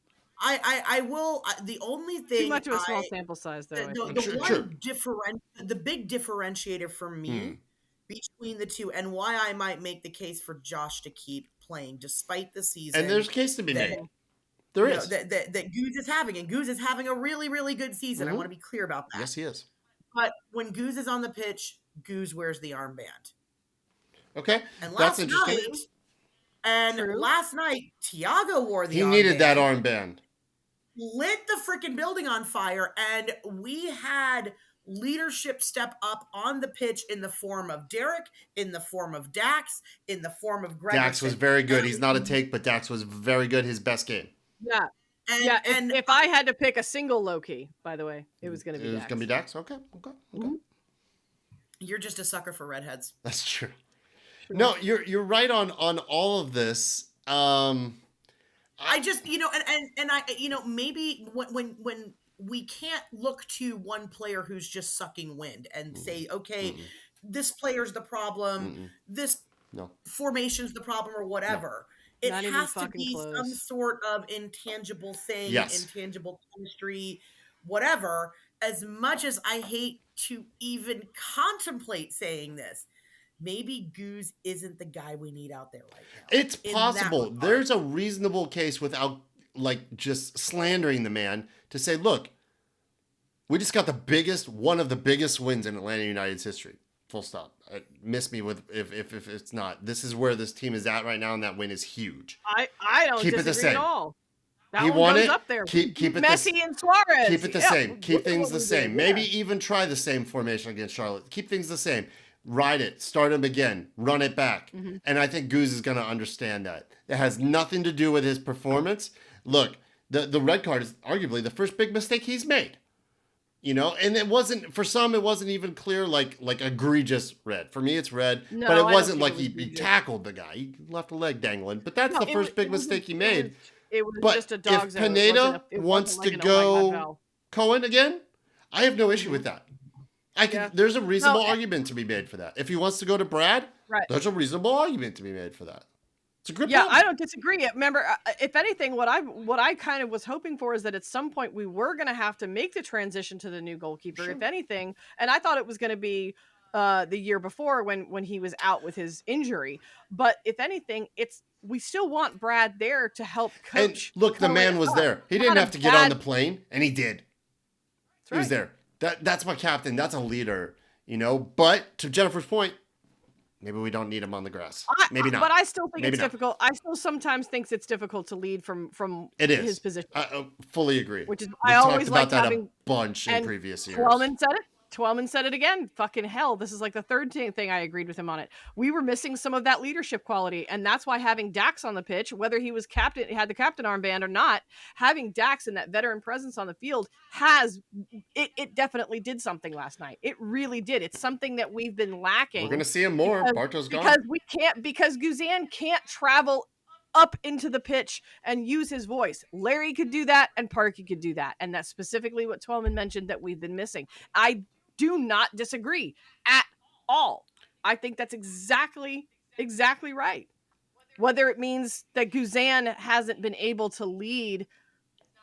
I will. The only thing too much of a small sample size, though. The big differentiator for me between the two, and why I might make the case for Josh to keep playing despite the season. And there's a case to be made. There is. That Goose is having, and Goose is having a really, really good season. I want to be clear about that. Yes, he is. But when Goose is on the pitch, Goose wears the armband. Okay, and that's interesting. Last night, Thiago wore the armband. He needed that armband. Lit the freaking building on fire, and we had leadership step up on the pitch in the form of Derek, in the form of Dax, in the form of Greg. Dax was very good. He's not a take, but Dax was very good. His best game. Yeah. And if I had to pick a single Loki, by the way, it was going to be Dax. It was going to be Dax? Okay. Mm-hmm. You're just a sucker for redheads. That's true. No, you're right on all of this. I just, and I, maybe when we can't look to one player who's just sucking wind and say, okay, this player's the problem, this formation's the problem, or whatever. It has to be some sort of intangible thing, intangible chemistry, whatever. As much as I hate to even contemplate saying this, maybe Goose isn't the guy we need out there right now. It's possible. There's a reasonable case without just slandering the man to say, look, we just got one of the biggest wins in Atlanta United's history. Full stop. Miss me with if it's not. This is where this team is at right now, and that win is huge. I don't keep disagree it the same. At all. That he one won goes it. Up there. Keep it Messi and Suarez. Keep it the same. Keep things the same. Did. Maybe even try the same formation against Charlotte. Keep things the same. Ride it. Start him again. Run it back. And I think Goose is going to understand that. It has nothing to do with his performance. Look, the red card is arguably the first big mistake he's made. And it wasn't, for some, it wasn't even clear, like egregious red. For me, it's red, but it wasn't like he tackled the guy. He left a leg dangling, but that's the first big mistake he made. It was just a dog's if Pineda wants to go Cohen again, I have no issue with that. There's a reasonable argument to be made for that. If he wants to go to Brad, there's a reasonable argument to be made for that. It's a good point. I don't disagree. Remember, if anything, what I kind of was hoping for is that at some point we were going to have to make the transition to the new goalkeeper, if anything. And I thought it was going to be the year before when he was out with his injury. But if anything, we still want Brad there to help coach. And look, the man was there. He didn't have to get on the plane, and he did. He was there. That's my captain. That's a leader, But to Jennifer's point, maybe we don't need him on the grass. Maybe not. But I still think it's difficult. I still sometimes think it's difficult to lead from his position. I fully agree. Which is I always talked about like that a bunch in previous years. Twellman said it again. Fucking hell. This is like the third thing I agreed with him on it. We were missing some of that leadership quality. And that's why having Dax on the pitch, whether he was had the captain armband or not, having Dax and that veteran presence on the field it definitely did something last night. It really did. It's something that we've been lacking. We're going to see him more. Barto's gone. Because Guzan can't travel up into the pitch and use his voice. Larry could do that and Parky could do that. And that's specifically what Twellman mentioned that we've been missing. I do not disagree at all. I think that's exactly Exactly right. Whether it means that Guzan hasn't been able to lead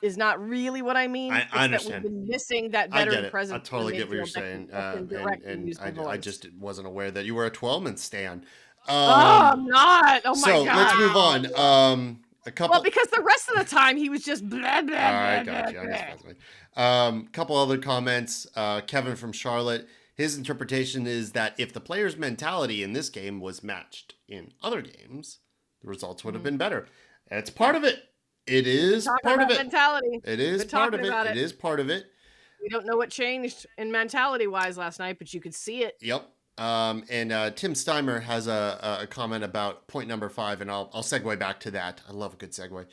is not really what I mean. I It's that we've understand. been missing that I get veteran it. I presence in totally the get what you're midfield saying. that can directly use the voice. I just wasn't aware that you were a 12-man stan. I'm not. Oh my So god. let's move on. A couple. Well, because the rest of the time he was just blah blah I blah. got blah, you. blah. Couple other comments. Kevin from Charlotte. His interpretation is that if the player's mentality in this game was matched in other games, the results would have been better. It's part of it. It is part of it. Mentality. It is part of it. It is part of it. We don't know what changed in mentality wise last night, but you could see it. Yep. And Tim Steimer has a comment about point number 5, and I'll segue back to that. I love a good segue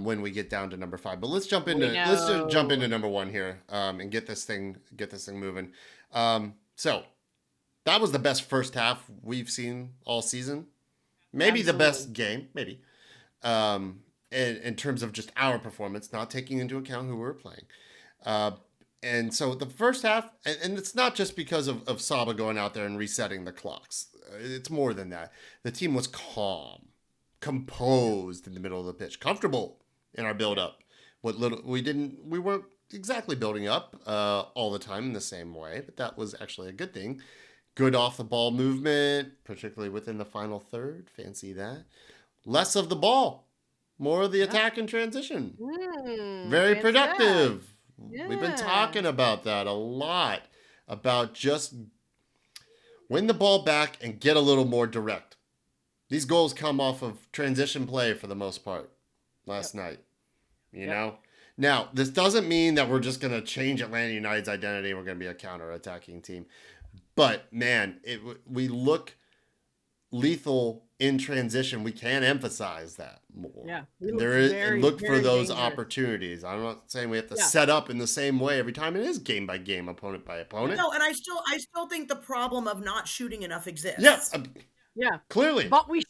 when we get down to number 5. But let's jump into number 1 here and get this thing moving. So that was the best first half we've seen all season. Maybe the best game, maybe. In terms of just our performance, not taking into account who we were playing. And so the first half, and it's not just because of Saba going out there and resetting the clocks. It's more than that. The team was calm, composed in the middle of the pitch, comfortable in our build-up. What little we weren't exactly building up all the time in the same way, but that was actually a good thing. Good off-the-ball movement, particularly within the final third. Fancy that. Less of the ball, more of the attack and transition. Very productive. Yeah. We've been talking about that a lot, about just win the ball back and get a little more direct. These goals come off of transition play for the most part last night, you know? Now, this doesn't mean that we're just going to change Atlanta United's identity and we're going to be a counter-attacking team. But, man, we look lethal in transition. We can emphasize that more. Yeah, look for those opportunities. I'm not saying we have to set up in the same way every time. It is game by game, opponent by opponent. No, and I still think the problem of not shooting enough exists. Yes. Yeah. Clearly. But we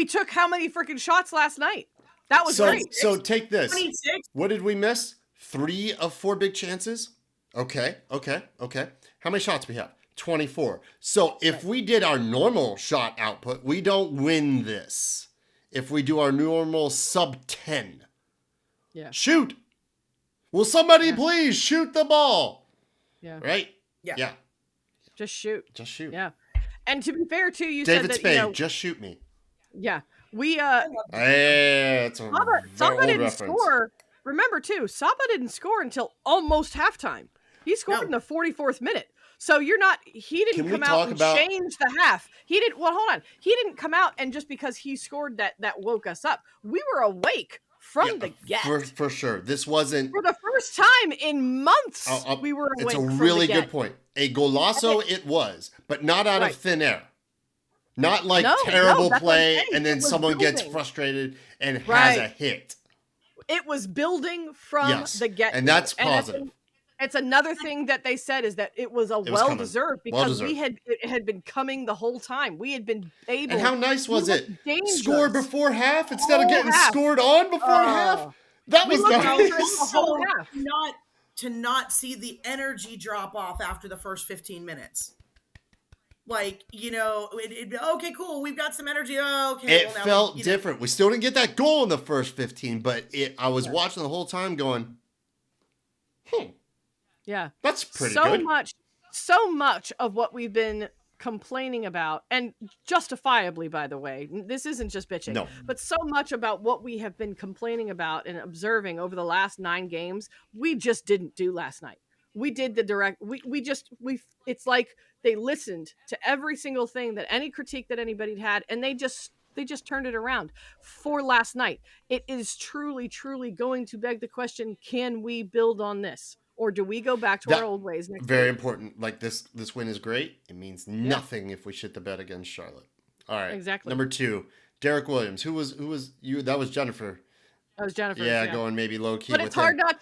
took how many freaking shots last night? That was great. So take this. 26. What did we miss? 3 of 4 big chances. Okay. How many shots we have? 24. So if we did our normal shot output, we don't win this. If we do our normal sub 10. Yeah. Shoot. Will somebody please shoot the ball? Yeah. Right? Yeah. Just shoot. Yeah. And to be fair too, you David said that Spade, just shoot me. Yeah. We it's a Saba didn't reference. score. Remember too, Saba didn't score until almost halftime. He scored in the 44th minute. So he didn't come out and change the half. He didn't come out and just because he scored that woke us up. We were awake from the get. For sure. This wasn't for the first time in months. We were awake. It's a really good point. A golazo it was, but not out of thin air. Not like terrible play and then someone gets frustrated and has a hit. It was building from the get. And that's positive. It's another thing that they said is that it was well-deserved because it had been coming the whole time. We had been able. And how nice was it? Score before half instead of getting scored on before half. That was nice. So to not see the energy drop off after the first 15 minutes. Like, okay, cool. We've got some energy. Oh, okay. It felt different. We still didn't get that goal in the first 15, but I was watching the whole time going, yeah. That's pretty good. So much of what we've been complaining about, and justifiably, by the way, this isn't just bitching, but so much about what we have been complaining about and observing over the last 9 games, we just didn't do last night. We did the direct, it's like they listened to every single thing that any critique that anybody had, and they just turned it around for last night. It is truly, truly going to beg the question, can we build on this? Or do we go back to our old ways next Very week? important. Like this win is great. It means nothing if we shit the bed against Charlotte. All right. Exactly. Number 2, Derek Williams. Who was you? That was Jennifer. That was Jennifer. Yeah, going maybe low key. But it's hard not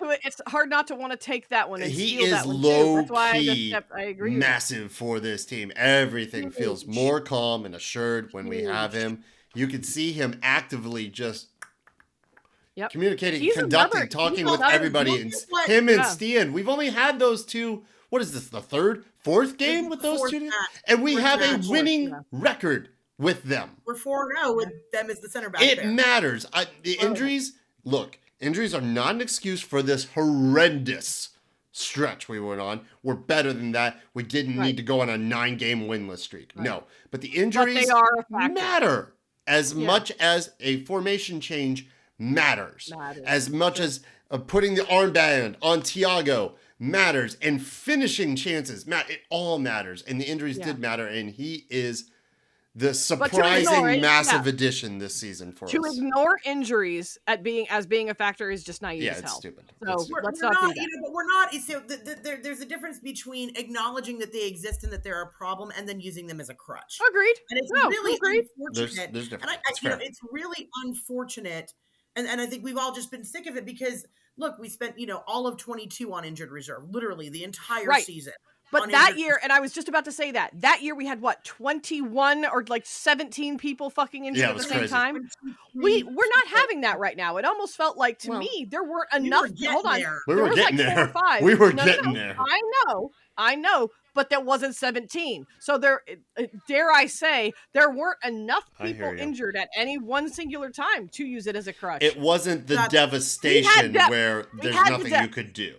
to want to take that one. And he steal is that one low That's why key. I agree. Massive for this team. Everything feels more calm and assured when we have him. You can see him actively just communicating, conducting, talking with everybody. And him and Stian. We've only had those two. What is this? The 4th game with those two? And we have a winning record with them. We're 4-0 with them as the center back It there. matters. The injuries, look, injuries are not an excuse for this horrendous stretch we went on. We're better than that. We didn't need to go on a 9-game winless streak. No. But the injuries they are a factor. matter as much as a formation change matters. As much as putting the armband on Thiago matters, and finishing chances, it all matters. And the injuries did matter, and he is the surprising massive addition this season for us. To ignore injuries as being a factor is just naive as hell. It's stupid. So let's not do that. But we're not. So there's a difference between acknowledging that they exist and that they're a problem, and then using them as a crutch. Agreed. And it's really unfortunate. There's difference. And it's really unfortunate. And I think we've all just been sick of it because, look, we spent, all of 22 on injured reserve, literally the entire season. But that year, and I was just about to say that year we had 21 or 17 people fucking injured at the same time. We're not having that right now. It almost felt like to me there weren't enough. Hold on, we were getting there. 4 or 5. We were getting there. I know, but there wasn't 17. So there, dare I say, there weren't enough people injured at any one singular time to use it as a crutch. It wasn't the devastation where there's nothing you could do.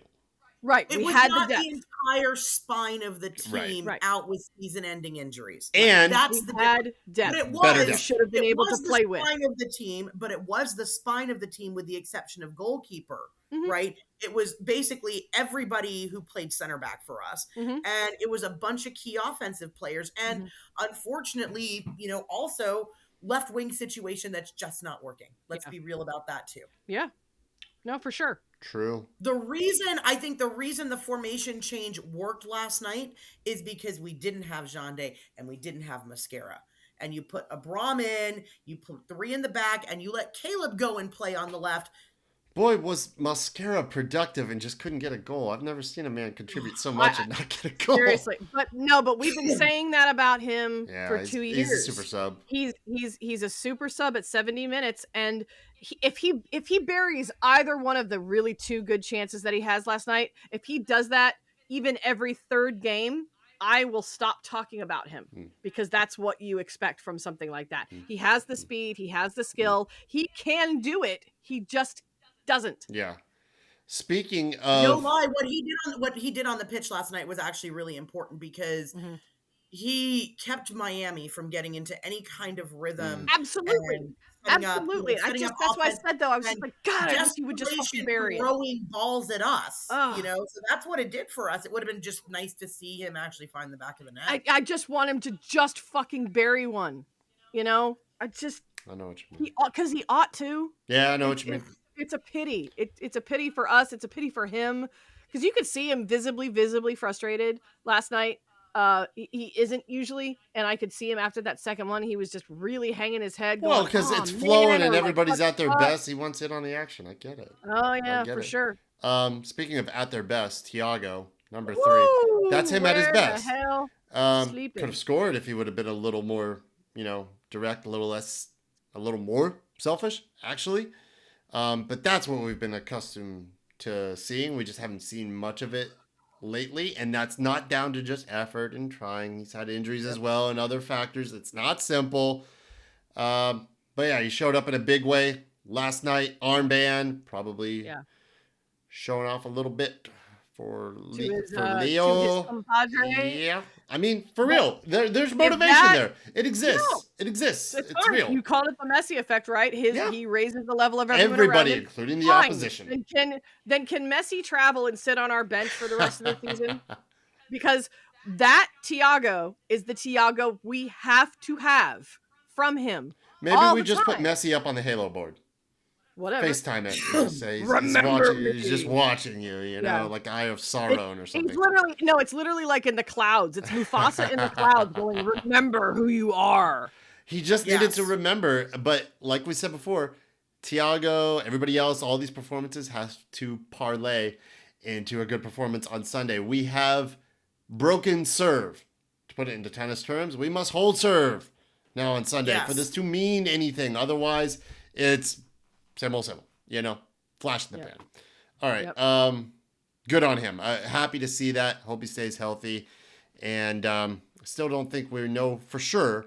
Right, we had the entire spine of the team out with season-ending injuries, and that's depth. But it was you should have been able to play with. Spine of the team, but it was the spine of the team with the exception of goalkeeper. Right? It was basically everybody who played center back for us, and it was a bunch of key offensive players, and unfortunately, also left wing situation that's just not working. Let's be real about that too. Yeah, no, for sure. True. The reason the formation change worked last night is because we didn't have Jande and we didn't have Mascara. And you put Abram in, you put 3 in the back, and you let Caleb go and play on the left. Boy, was Mascara productive and just couldn't get a goal. I've never seen a man contribute so much and not get a goal. Seriously, but we've been saying that about him for 2 years. He's a super sub. He's a super sub at 70 minutes, and if he buries either one of the really 2 good chances that he has last night, if he does that even every 3rd game, I will stop talking about him because that's what you expect from something like that. He has the speed, he has the skill, he can do it. He just doesn't. Yeah. Speaking of, no lie, what he did on the pitch last night was actually really important because he kept Miami from getting into any kind of rhythm. Absolutely. Absolutely. That's why I said though, I was just like, God, I wish he would just fucking bury it. Throwing balls at us, so that's what it did for us. It would have been just nice to see him actually find the back of the net. I just want him to just fucking bury one. I know what you mean. Because he ought to. Yeah, I know what you mean. It's a pity. It's a pity for us. It's a pity for him. Because you could see him visibly frustrated last night. He isn't usually, and I could see him after that second one. He was just really hanging his head. Going, because it's flowing and everybody's at their best. He wants it on the action. I get it. Oh yeah, for sure. Speaking of at their best, Thiago, number 3. Woo! That's him at his best. The hell? Could have scored if he would have been a little more, direct, a little more selfish, actually. But that's what we've been accustomed to seeing. We just haven't seen much of it lately, and that's not down to just effort and trying. He's had injuries as well and other factors. It's not simple. But yeah, he showed up in a big way last night. Armband, probably showing off a little bit for Leo. Yeah. I mean, for real, there's motivation there. It exists. It exists. It's real. You called it the Messi effect, right? He raises the level of everybody, including the opposition. Then can Messi travel and sit on our bench for the rest of the season? Because that Thiago is the Thiago we have to have from him. Maybe we just put Messi up on the Halo board. Whatever. FaceTime it. Say he's just watching you, like Eye of Sauron or something. It's literally like in the clouds. It's Mufasa in the clouds going, remember who you are. He just needed to remember. But like we said before, Thiago, everybody else, all these performances have to parlay into a good performance on Sunday. We have broken serve. To put it into tennis terms, we must hold serve now on Sunday for this to mean anything. Otherwise, it's same old, flash in the pan. All right. Good on him. Happy to see that. Hope he stays healthy. And still don't think we know for sure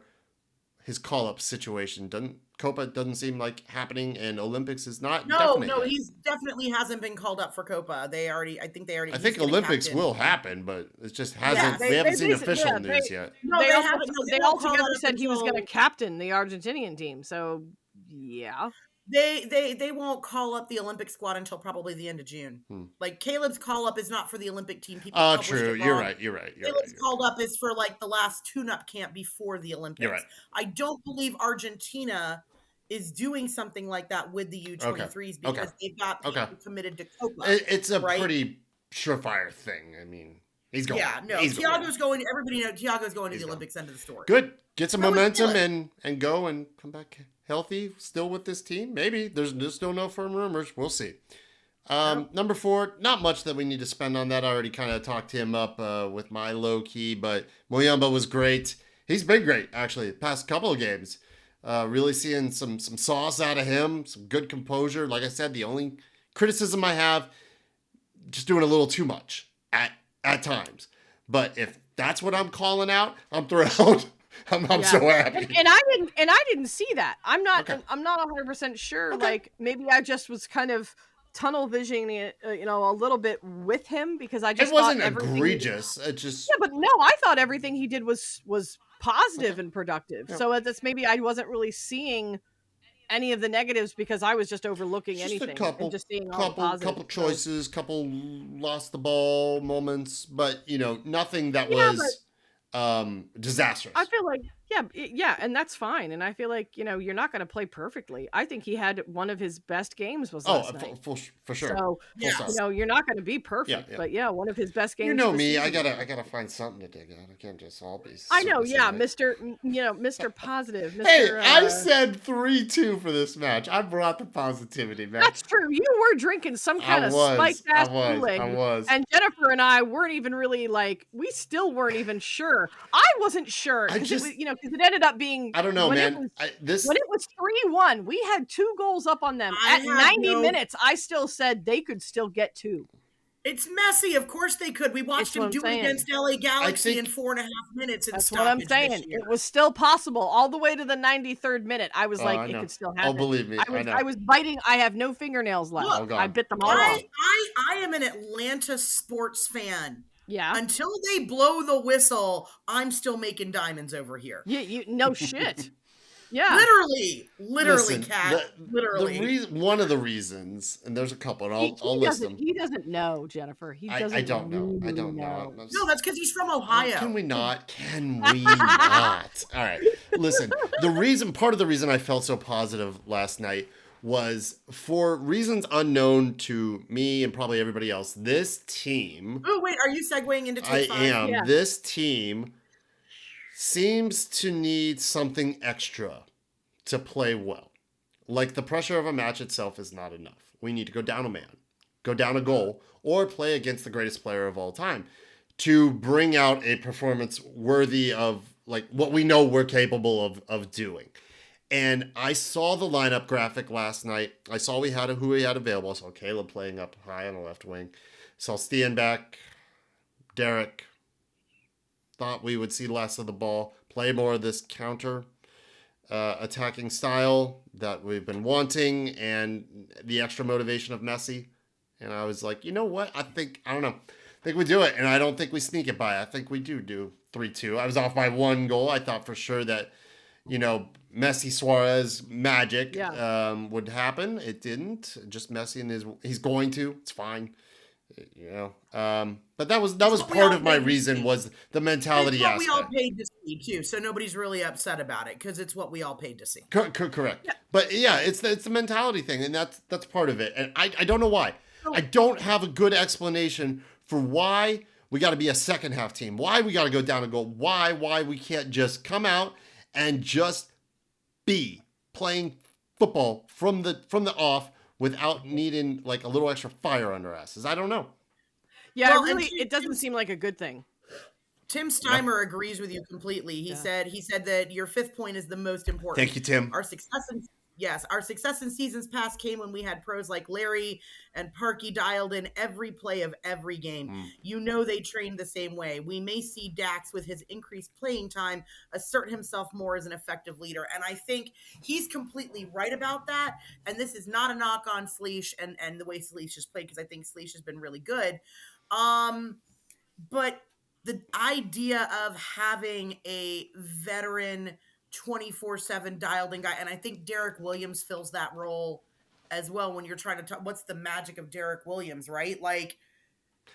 his call-up situation. Copa doesn't seem like happening, and Olympics is not No, definite yet. he's definitely hasn't been called up for Copa. I think I think Olympics will happen, but it just hasn't. Yeah, we haven't seen basically- official yeah, news yet. No, they they also, haven't. No, they won't all call together that said he was going to until- captain the Argentinian team. So yeah, They won't call up the Olympic squad until probably the end of June. Like Caleb's call up is not for the Olympic team. People Oh, published true. it You're wrong. right. Caleb's called up is for like the last tune-up camp before the Olympics. You're right. I don't believe Argentina is doing something like that with the U23s because they've got people committed to Copa. It's a right? pretty surefire thing. I mean, he's going. Yeah, no. Thiago's going. Everybody knows Thiago's going to the Olympics. End of the story. Good. Get some That was momentum good. and go and come back healthy still with this team. Maybe. There's still no firm rumors. We'll see. Number 4, not much that we need to spend on that. I already kind of talked him up with my low key, but Muyamba was great. He's been great, actually, the past couple of games. Really seeing some sauce out of him, some good composure. Like I said, the only criticism I have, just doing a little too much at times. But if that's what I'm calling out, I'm thrilled. I'm so happy. And I didn't see that. I'm not 100% sure. Okay. Like maybe I just was kind of tunnel visioning it, a little bit with him because I just It wasn't thought everything egregious. It just but no, I thought everything he did was positive and productive. Yeah. So that's maybe I wasn't really seeing any of the negatives because I was just overlooking just anything a couple, and just seeing all the positives. couple choices, couple lost the ball moments, but nothing that Yeah, was disastrous. I feel like and that's fine. And I feel like you're not going to play perfectly. I think he had one of his best games was last night. For sure. So Full stop. you're not going to be perfect, but one of his best games. You know this me, season. I gotta find something to dig at. I can't just all be. I know, surfacing yeah, it. Mr. Positive. Mr. Hey, I said 3-2 for this match. I brought the positivity, man. That's true. You were drinking some kind of spiked ass Kool-Aid. I was. And Jennifer and I weren't even really we still weren't even sure. I wasn't sure because it was, because it ended up being. I don't know, when man. When it was 3-1, we had 2 goals up on them. At 90 minutes, I still said they could still get 2. It's messy. Of course they could. We watched him do it against LA Galaxy in 4.5 minutes. That's what I'm saying. It was still possible all the way to the 93rd minute. I was like, it could still happen. Oh, believe me, I was biting. I have no fingernails left. Look, I bit them all off. I am an Atlanta sports fan. Yeah. Until they blow the whistle, I'm still making diamonds over here. You no shit. Yeah. Literally, Kat. Literally. One of the reasons, and there's a couple, and I'll list them. He doesn't know, Jennifer. He doesn't. I don't know. I don't know. No, that's because he's from Ohio. Can we not? Can we not? All right. Listen, part of the reason I felt so positive last night was for reasons unknown to me and probably everybody else. This team. Oh, wait. Are you segueing into top 5? I am. Yeah. This team seems to need something extra to play well. Like the pressure of a match itself is not enough. We need to go down a man, go down a goal, or play against the greatest player of all time to bring out a performance worthy of like what we know we're capable of doing. And I saw the lineup graphic last night. I saw who we had available. I saw Caleb playing up high on the left wing. Saw Steenbeck, Derek. Thought we would see less of the ball, play more of this counter attacking style that we've been wanting, and the extra motivation of Messi. And I was like, you know what? I don't know. I think we do it, and I don't think we sneak it by. I think we do 3-2. I was off by 1 goal. I thought for sure that, Messi Suarez magic would happen. It didn't. Just Messi and he's going to. It's fine. But that was part of my reason was the mentality aspect. It's what we all paid to see too, so nobody's really upset about it because it's what we all paid to see. Correct. Yeah. But yeah, it's the mentality thing, and that's part of it. And I don't know why. I don't have a good explanation for why we got to be a second half team. Why we got to go down a goal. Why we can't just come out and just be playing football from the off without needing like a little extra fire under our asses. I don't know. Yeah, it doesn't seem like a good thing. Tim Steimer agrees with you completely. He said that your 5th point is the most important. Thank you, Tim. Our success Yes, our success in seasons past came when we had pros like Larry and Parky dialed in every play of every game. You know they trained the same way. We may see Dax with his increased playing time assert himself more as an effective leader. And I think he's completely right about that. And this is not a knock on Sleesh and the way Sleesh has played, because I think Sleesh has been really good. But the idea of having a veteran 24/7 dialed in guy, and I think Derek Williams fills that role as well. When you're trying to talk, what's the magic of Derek Williams, right? Like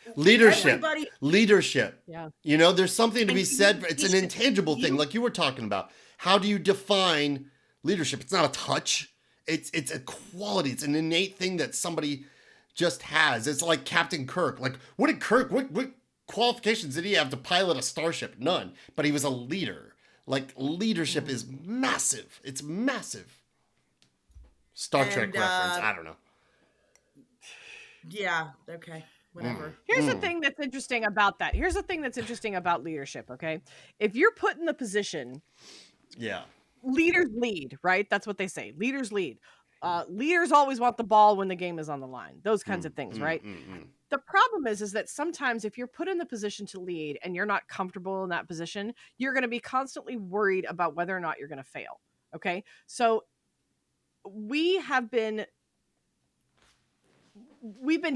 everybody. Leadership. Yeah. You know, there's something to be said. It's an communication. intangible thing, like you were talking about. How do you define leadership? It's not a touch. It's a quality. It's an innate thing that somebody just has. It's like Captain Kirk. Like, what qualifications did he have to pilot a starship? None. But he was a leader. Like, leadership is massive. It's massive. Star Trek reference. I don't know. Yeah. Okay. Whatever. Here's the thing that's interesting about that. Here's the thing that's interesting about leadership, okay? If you're put in the position, leaders lead, right? That's what they say. Leaders lead. Leaders always want the ball when the game is on the line. Those kinds of things, right? The problem is that sometimes if you're put in the position to lead and you're not comfortable in that position, you're going to be constantly worried about whether or not you're going to fail, okay? So we've been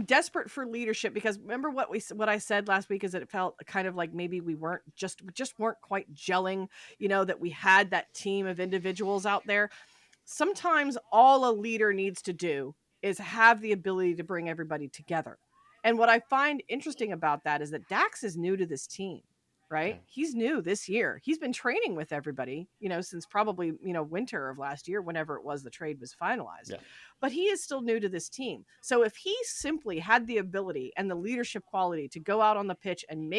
desperate for leadership, because remember what I said last week is that it felt kind of like maybe we just weren't quite gelling, you know, that we had that team of individuals out there. Sometimes all a leader needs to do is have the ability to bring everybody together. And what I find interesting about that is that Dax is new to this team, right? Yeah. He's new this year. He's been training with everybody, you know, since probably, you know, winter of last year, whenever it was the trade was finalized. Yeah. But he is still new to this team. So if he simply had the ability and the leadership quality to go out on the pitch and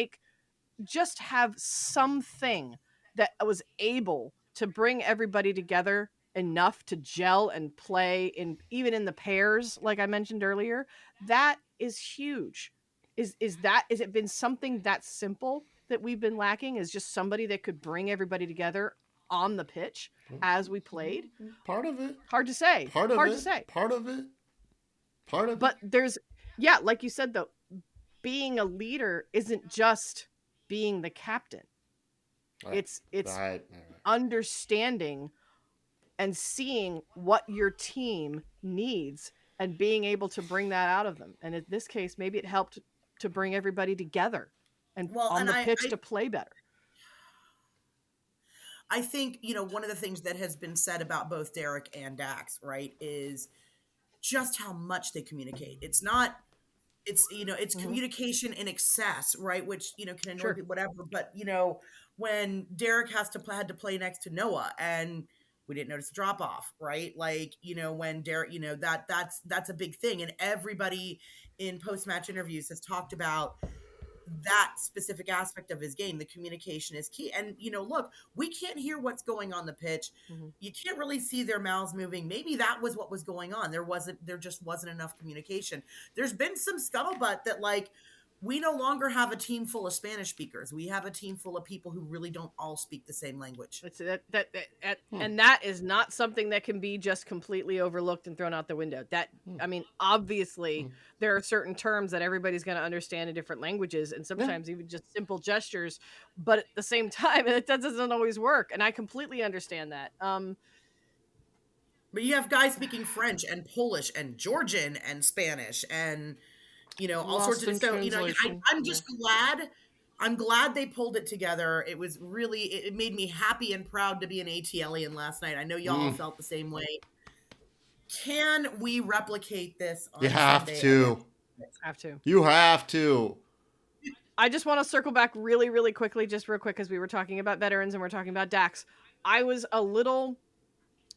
just have something that was able to bring everybody together enough to gel and play even in the pairs, like I mentioned earlier, that is huge. Is it been something that simple that we've been lacking? Is just somebody that could bring everybody together on the pitch as we played? Part of it. Hard to say. Part of it. But there's, yeah, like you said though, being a leader isn't just being the captain. It's understanding and seeing what your team needs and being able to bring that out of them. And in this case, maybe it helped to bring everybody together and on the pitch to play better. I think, you know, one of the things that has been said about both Derek and Dax, right, is just how much they communicate. It's communication in excess, right? Which, you know, can annoy people, whatever. But, you know, when Derek had to play next to Noah and we didn't notice the drop off, right? Like, you know, when Derek, you know, that's a big thing. And everybody in post-match interviews has talked about that specific aspect of his game. The communication is key. And, you know, look, we can't hear what's going on the pitch. You can't really see their mouths moving. Maybe that was what was going on. There just wasn't enough communication. There's been some scuttlebutt that, like, we no longer have a team full of Spanish speakers. We have a team full of people who really don't all speak the same language. And that is not something that can be just completely overlooked and thrown out the window. I mean, obviously, there are certain terms that everybody's going to understand in different languages, and sometimes even just simple gestures. But at the same time, that doesn't always work, and I completely understand that. But you have guys speaking French and Polish and Georgian and Spanish and, you know, all sorts of stuff. You know, I'm just glad. I'm glad they pulled it together. It was really, it made me happy and proud to be an ATLian last night. I know y'all felt the same way. Can we replicate this on You have Sunday? to. You have to. I just want to circle back really, really quickly, just real quick, because we were talking about veterans and we're talking about Dax. I was a little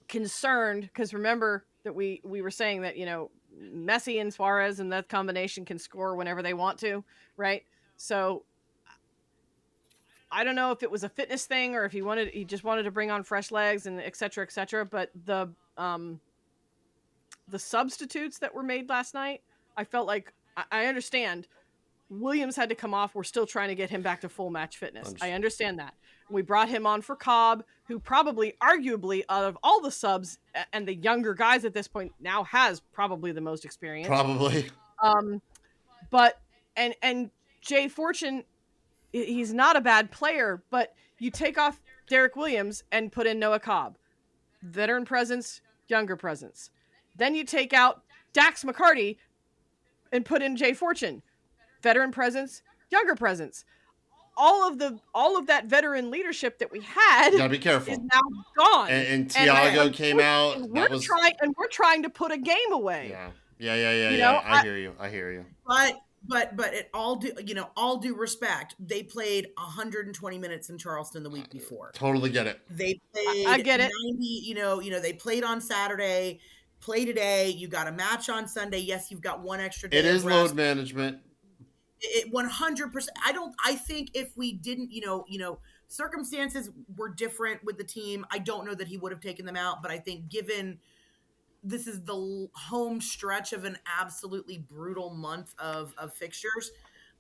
concerned because remember that we were saying that, you know, Messi and Suarez and that combination can score whenever they want to, right? So I don't know if it was a fitness thing or if he just wanted to bring on fresh legs and et cetera, but the substitutes that were made last night, I felt like I understand Williams had to come off. We're still trying to get him back to full match fitness. I understand that. We brought him on for Cobb, who probably, arguably, out of all the subs and the younger guys at this point, now has probably the most experience. Probably. But and Jay Fortune, he's not a bad player, but you take off Derek Williams and put in Noah Cobb. Veteran presence, younger presence. Then you take out Dax McCarty and put in Jay Fortune. Veteran presence, younger presence. All of that veteran leadership that we had You gotta be careful. is now gone. And Tiago came out. We're trying to put a game away. Yeah. I hear you. But it all due respect, they played 120 minutes in Charleston the week before. Totally get it. They played I get it. 90, they played on Saturday, play today, you got a match on Sunday. Yes, you've got one extra day. It is load management. It 100%. I think if we didn't, circumstances were different with the team, I don't know that he would have taken them out, but I think given this is the home stretch of an absolutely brutal month of fixtures,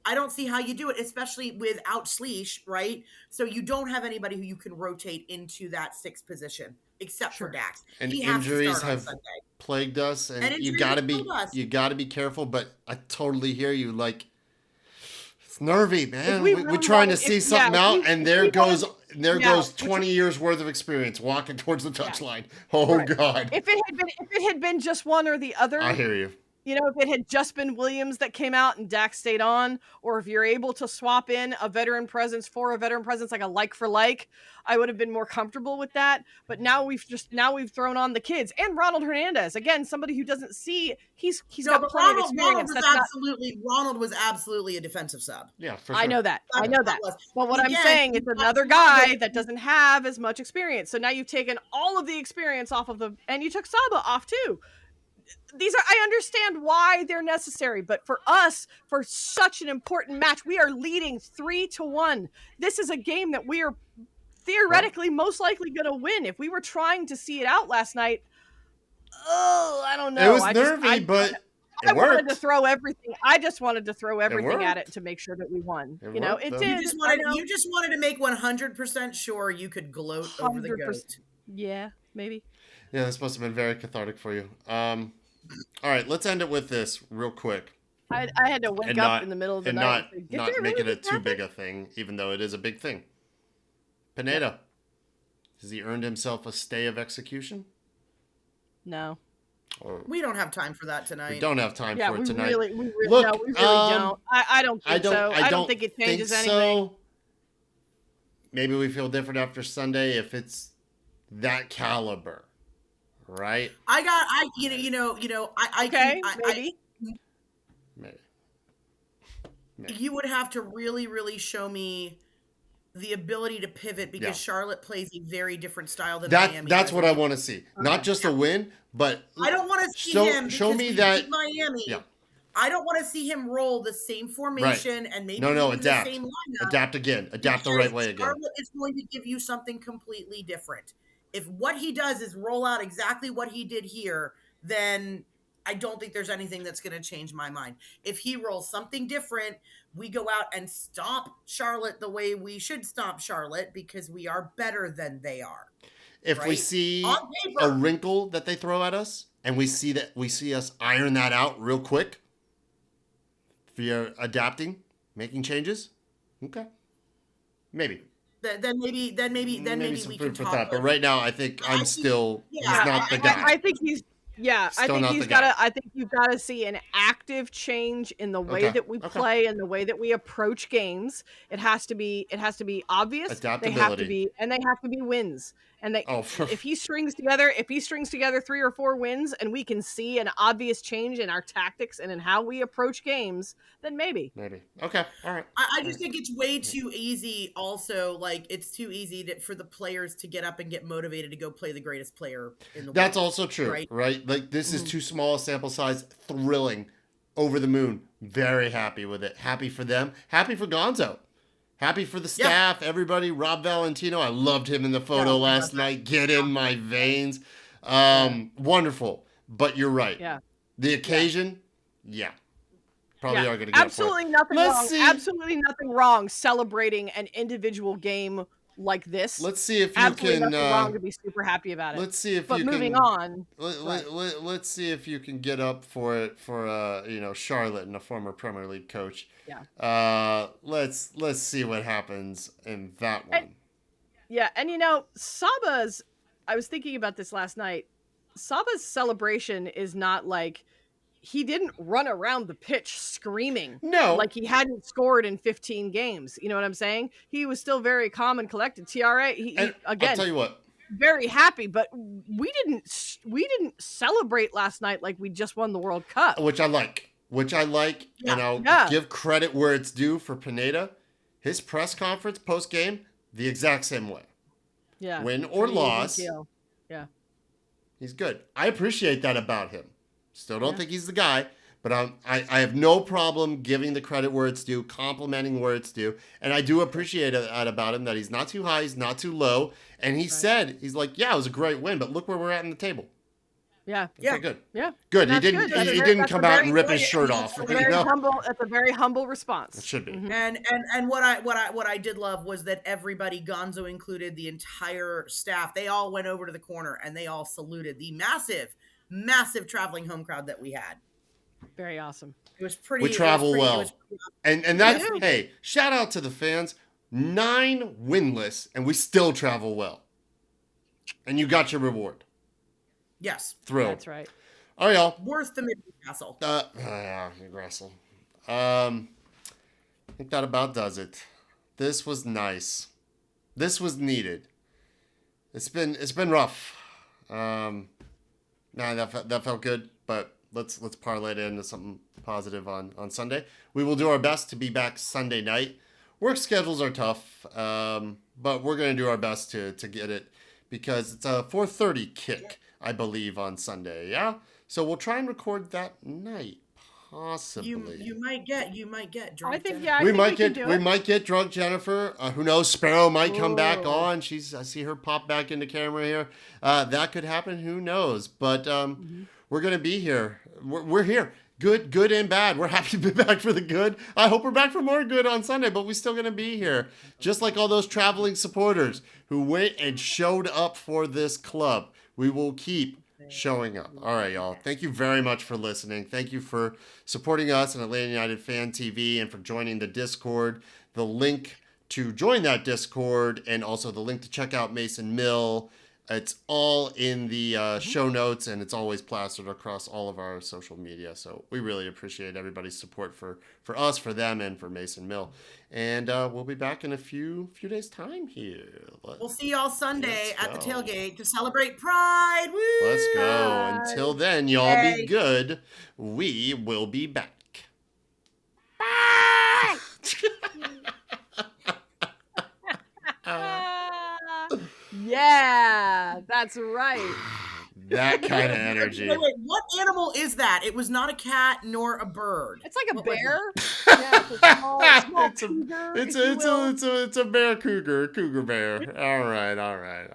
I don't see how you do it, especially without Sleesh, right? So you don't have anybody who you can rotate into that sixth position, except for Dax. And he has injuries to start on have Sunday. plagued us, and you gotta be careful. But I totally hear you. Like, it's nervy, man. We're trying to see something out, and there goes 20 years worth of experience walking towards the touchline. Oh right. God! If it had been just one or the other, I hear you. If it had just been Williams that came out and Dax stayed on, or if you're able to swap in a veteran presence for a veteran presence, like a like for like, I would have been more comfortable with that. But now we've thrown on the kids and Ronald Hernandez, again, somebody who doesn't see he's got plenty of experience. Ronald was absolutely a defensive sub. Yeah, for sure. I know that. But what I'm saying is another guy that doesn't have as much experience. So now you've taken all of the experience off of and you took Saba off too. I understand why they're necessary, but for us, for such an important match, we are leading 3-1. This is a game that we are theoretically most likely going to win. If we were trying to see it out last night, I don't know. It was nervy, but it worked. I just wanted to throw everything at it to make sure that we won. It did. You just wanted to make 100% sure you could gloat over the goat. Yeah, maybe. Yeah, this must have been very cathartic for you. All right, let's end it with this real quick. I had to wake up in the middle of the night. Not make it a too big a thing, even though it is a big thing. Pineda, has he earned himself a stay of execution? No. We don't have time for that tonight. We don't have time for it tonight. We really don't. I don't think so. I don't think it changes anything. So. Maybe we feel different after Sunday if it's that caliber. Right. Maybe. You would have to really, really show me the ability to pivot because Charlotte plays a very different style than Miami. That's what I want to see. Not just a win, but I don't want to see him show me that Miami. Yeah. I don't want to see him roll the same formation and maybe adapt. The same lineup. Adapt again. Adapt the right way again. Charlotte is going to give you something completely different. If what he does is roll out exactly what he did here, then I don't think there's anything that's going to change my mind. If he rolls something different, we go out and stomp Charlotte the way we should stomp Charlotte because we are better than they are. If we see a wrinkle that they throw at us and we see us iron that out real quick via adapting, making changes, okay, maybe. Then maybe we can talk. That. But right now, I think he's not the guy. I think he's. Yeah, I think you've got to see an active change in the way that we play and the way that we approach games. It has to be obvious. Adaptability. They have to be wins. And if he strings together 3 or 4 wins and we can see an obvious change in our tactics and in how we approach games, then maybe. Okay. All right. I just think it's way too easy. Also, like it's too easy for the players to get up and get motivated to go play the greatest player in the world. That's also true, right? Like this is too small a sample size. Thrilling, over the moon. Very happy with it. Happy for them. Happy for Gonzo. Happy for the staff, everybody. Rob Valentino, I loved him in the photo last night. Get in my veins. Wonderful. But you're right. Yeah. The occasion, probably are going to get absolutely nothing wrong. Absolutely nothing wrong celebrating an individual game like this. Let's see if you Absolutely can. nothing wrong to be super happy about it. Let's see if but you moving can. on. Let's see if you can get up for it for Charlotte and a former Premier League coach. Yeah. Let's see what happens in that one. And Saba's. I was thinking about this last night. Saba's celebration is not like he didn't run around the pitch screaming. No. Like he hadn't scored in 15 games. You know what I'm saying? He was still very calm and collected. TRA, he again, I'll tell you what. Very happy, but we didn't celebrate last night like we just won the World Cup. Which I like. And I'll give credit where it's due for Pineda. His press conference post-game, the exact same way. Yeah. Win or loss. Yeah. He's good. I appreciate that about him. Still don't think he's the guy, but I have no problem giving the credit where it's due, complimenting where it's due. And I do appreciate that about him, that he's not too high, he's not too low. And he said, he's like, yeah, it was a great win, but look where we're at in the table. Yeah. Okay, good. Yeah. Good. He didn't come out and rip his shirt off. That's a very humble response. It should be. Mm-hmm. And what I did love was that everybody, Gonzo included, the entire staff, they all went over to the corner and they all saluted the massive traveling home crowd that we had. Very awesome. It was pretty. We travel well. And that's, hey, shout out to the fans. 9 winless, and we still travel well. And you got your reward. Yes. Thrilled. That's right. All right, y'all. Worth the Newcastle. Newcastle. I think that about does it. This was nice. This was needed. It's been rough. That felt good, but let's parlay it into something positive on Sunday. We will do our best to be back Sunday night. Work schedules are tough, but we're going to do our best to get it because it's a 4:30 kick, I believe, on Sunday. Yeah, so we'll try and record that night, possibly. You might get drunk. I think Jennifer. We might get drunk Jennifer. Who knows? Sparrow might come back on. I see her pop back into camera here. That could happen. Who knows? But we're gonna be here. We're here. Good and bad. We're happy to be back for the good. I hope we're back for more good on Sunday, but we're still gonna be here. Just like all those traveling supporters who went and showed up for this club. We will keep showing up. All right, y'all. Thank you very much for listening. Thank you for supporting us on Atlanta United Fan TV and for joining the Discord. The link to join that Discord and also the link to check out Mason Mill, it's all in the show notes, and it's always plastered across all of our social media. So we really appreciate everybody's support for us, for them, and for Mason Mill. And we'll be back in a few days' time here. We'll see y'all Sunday at the tailgate to celebrate Pride. Woo! Let's go. Until then, y'all be good. We will be back. Bye! Yeah, that's right. That kind of energy. Wait, what animal is that? It was not a cat nor a bird. It's like a bear. Yeah, it's a small cougar. It's a bear cougar bear. All right.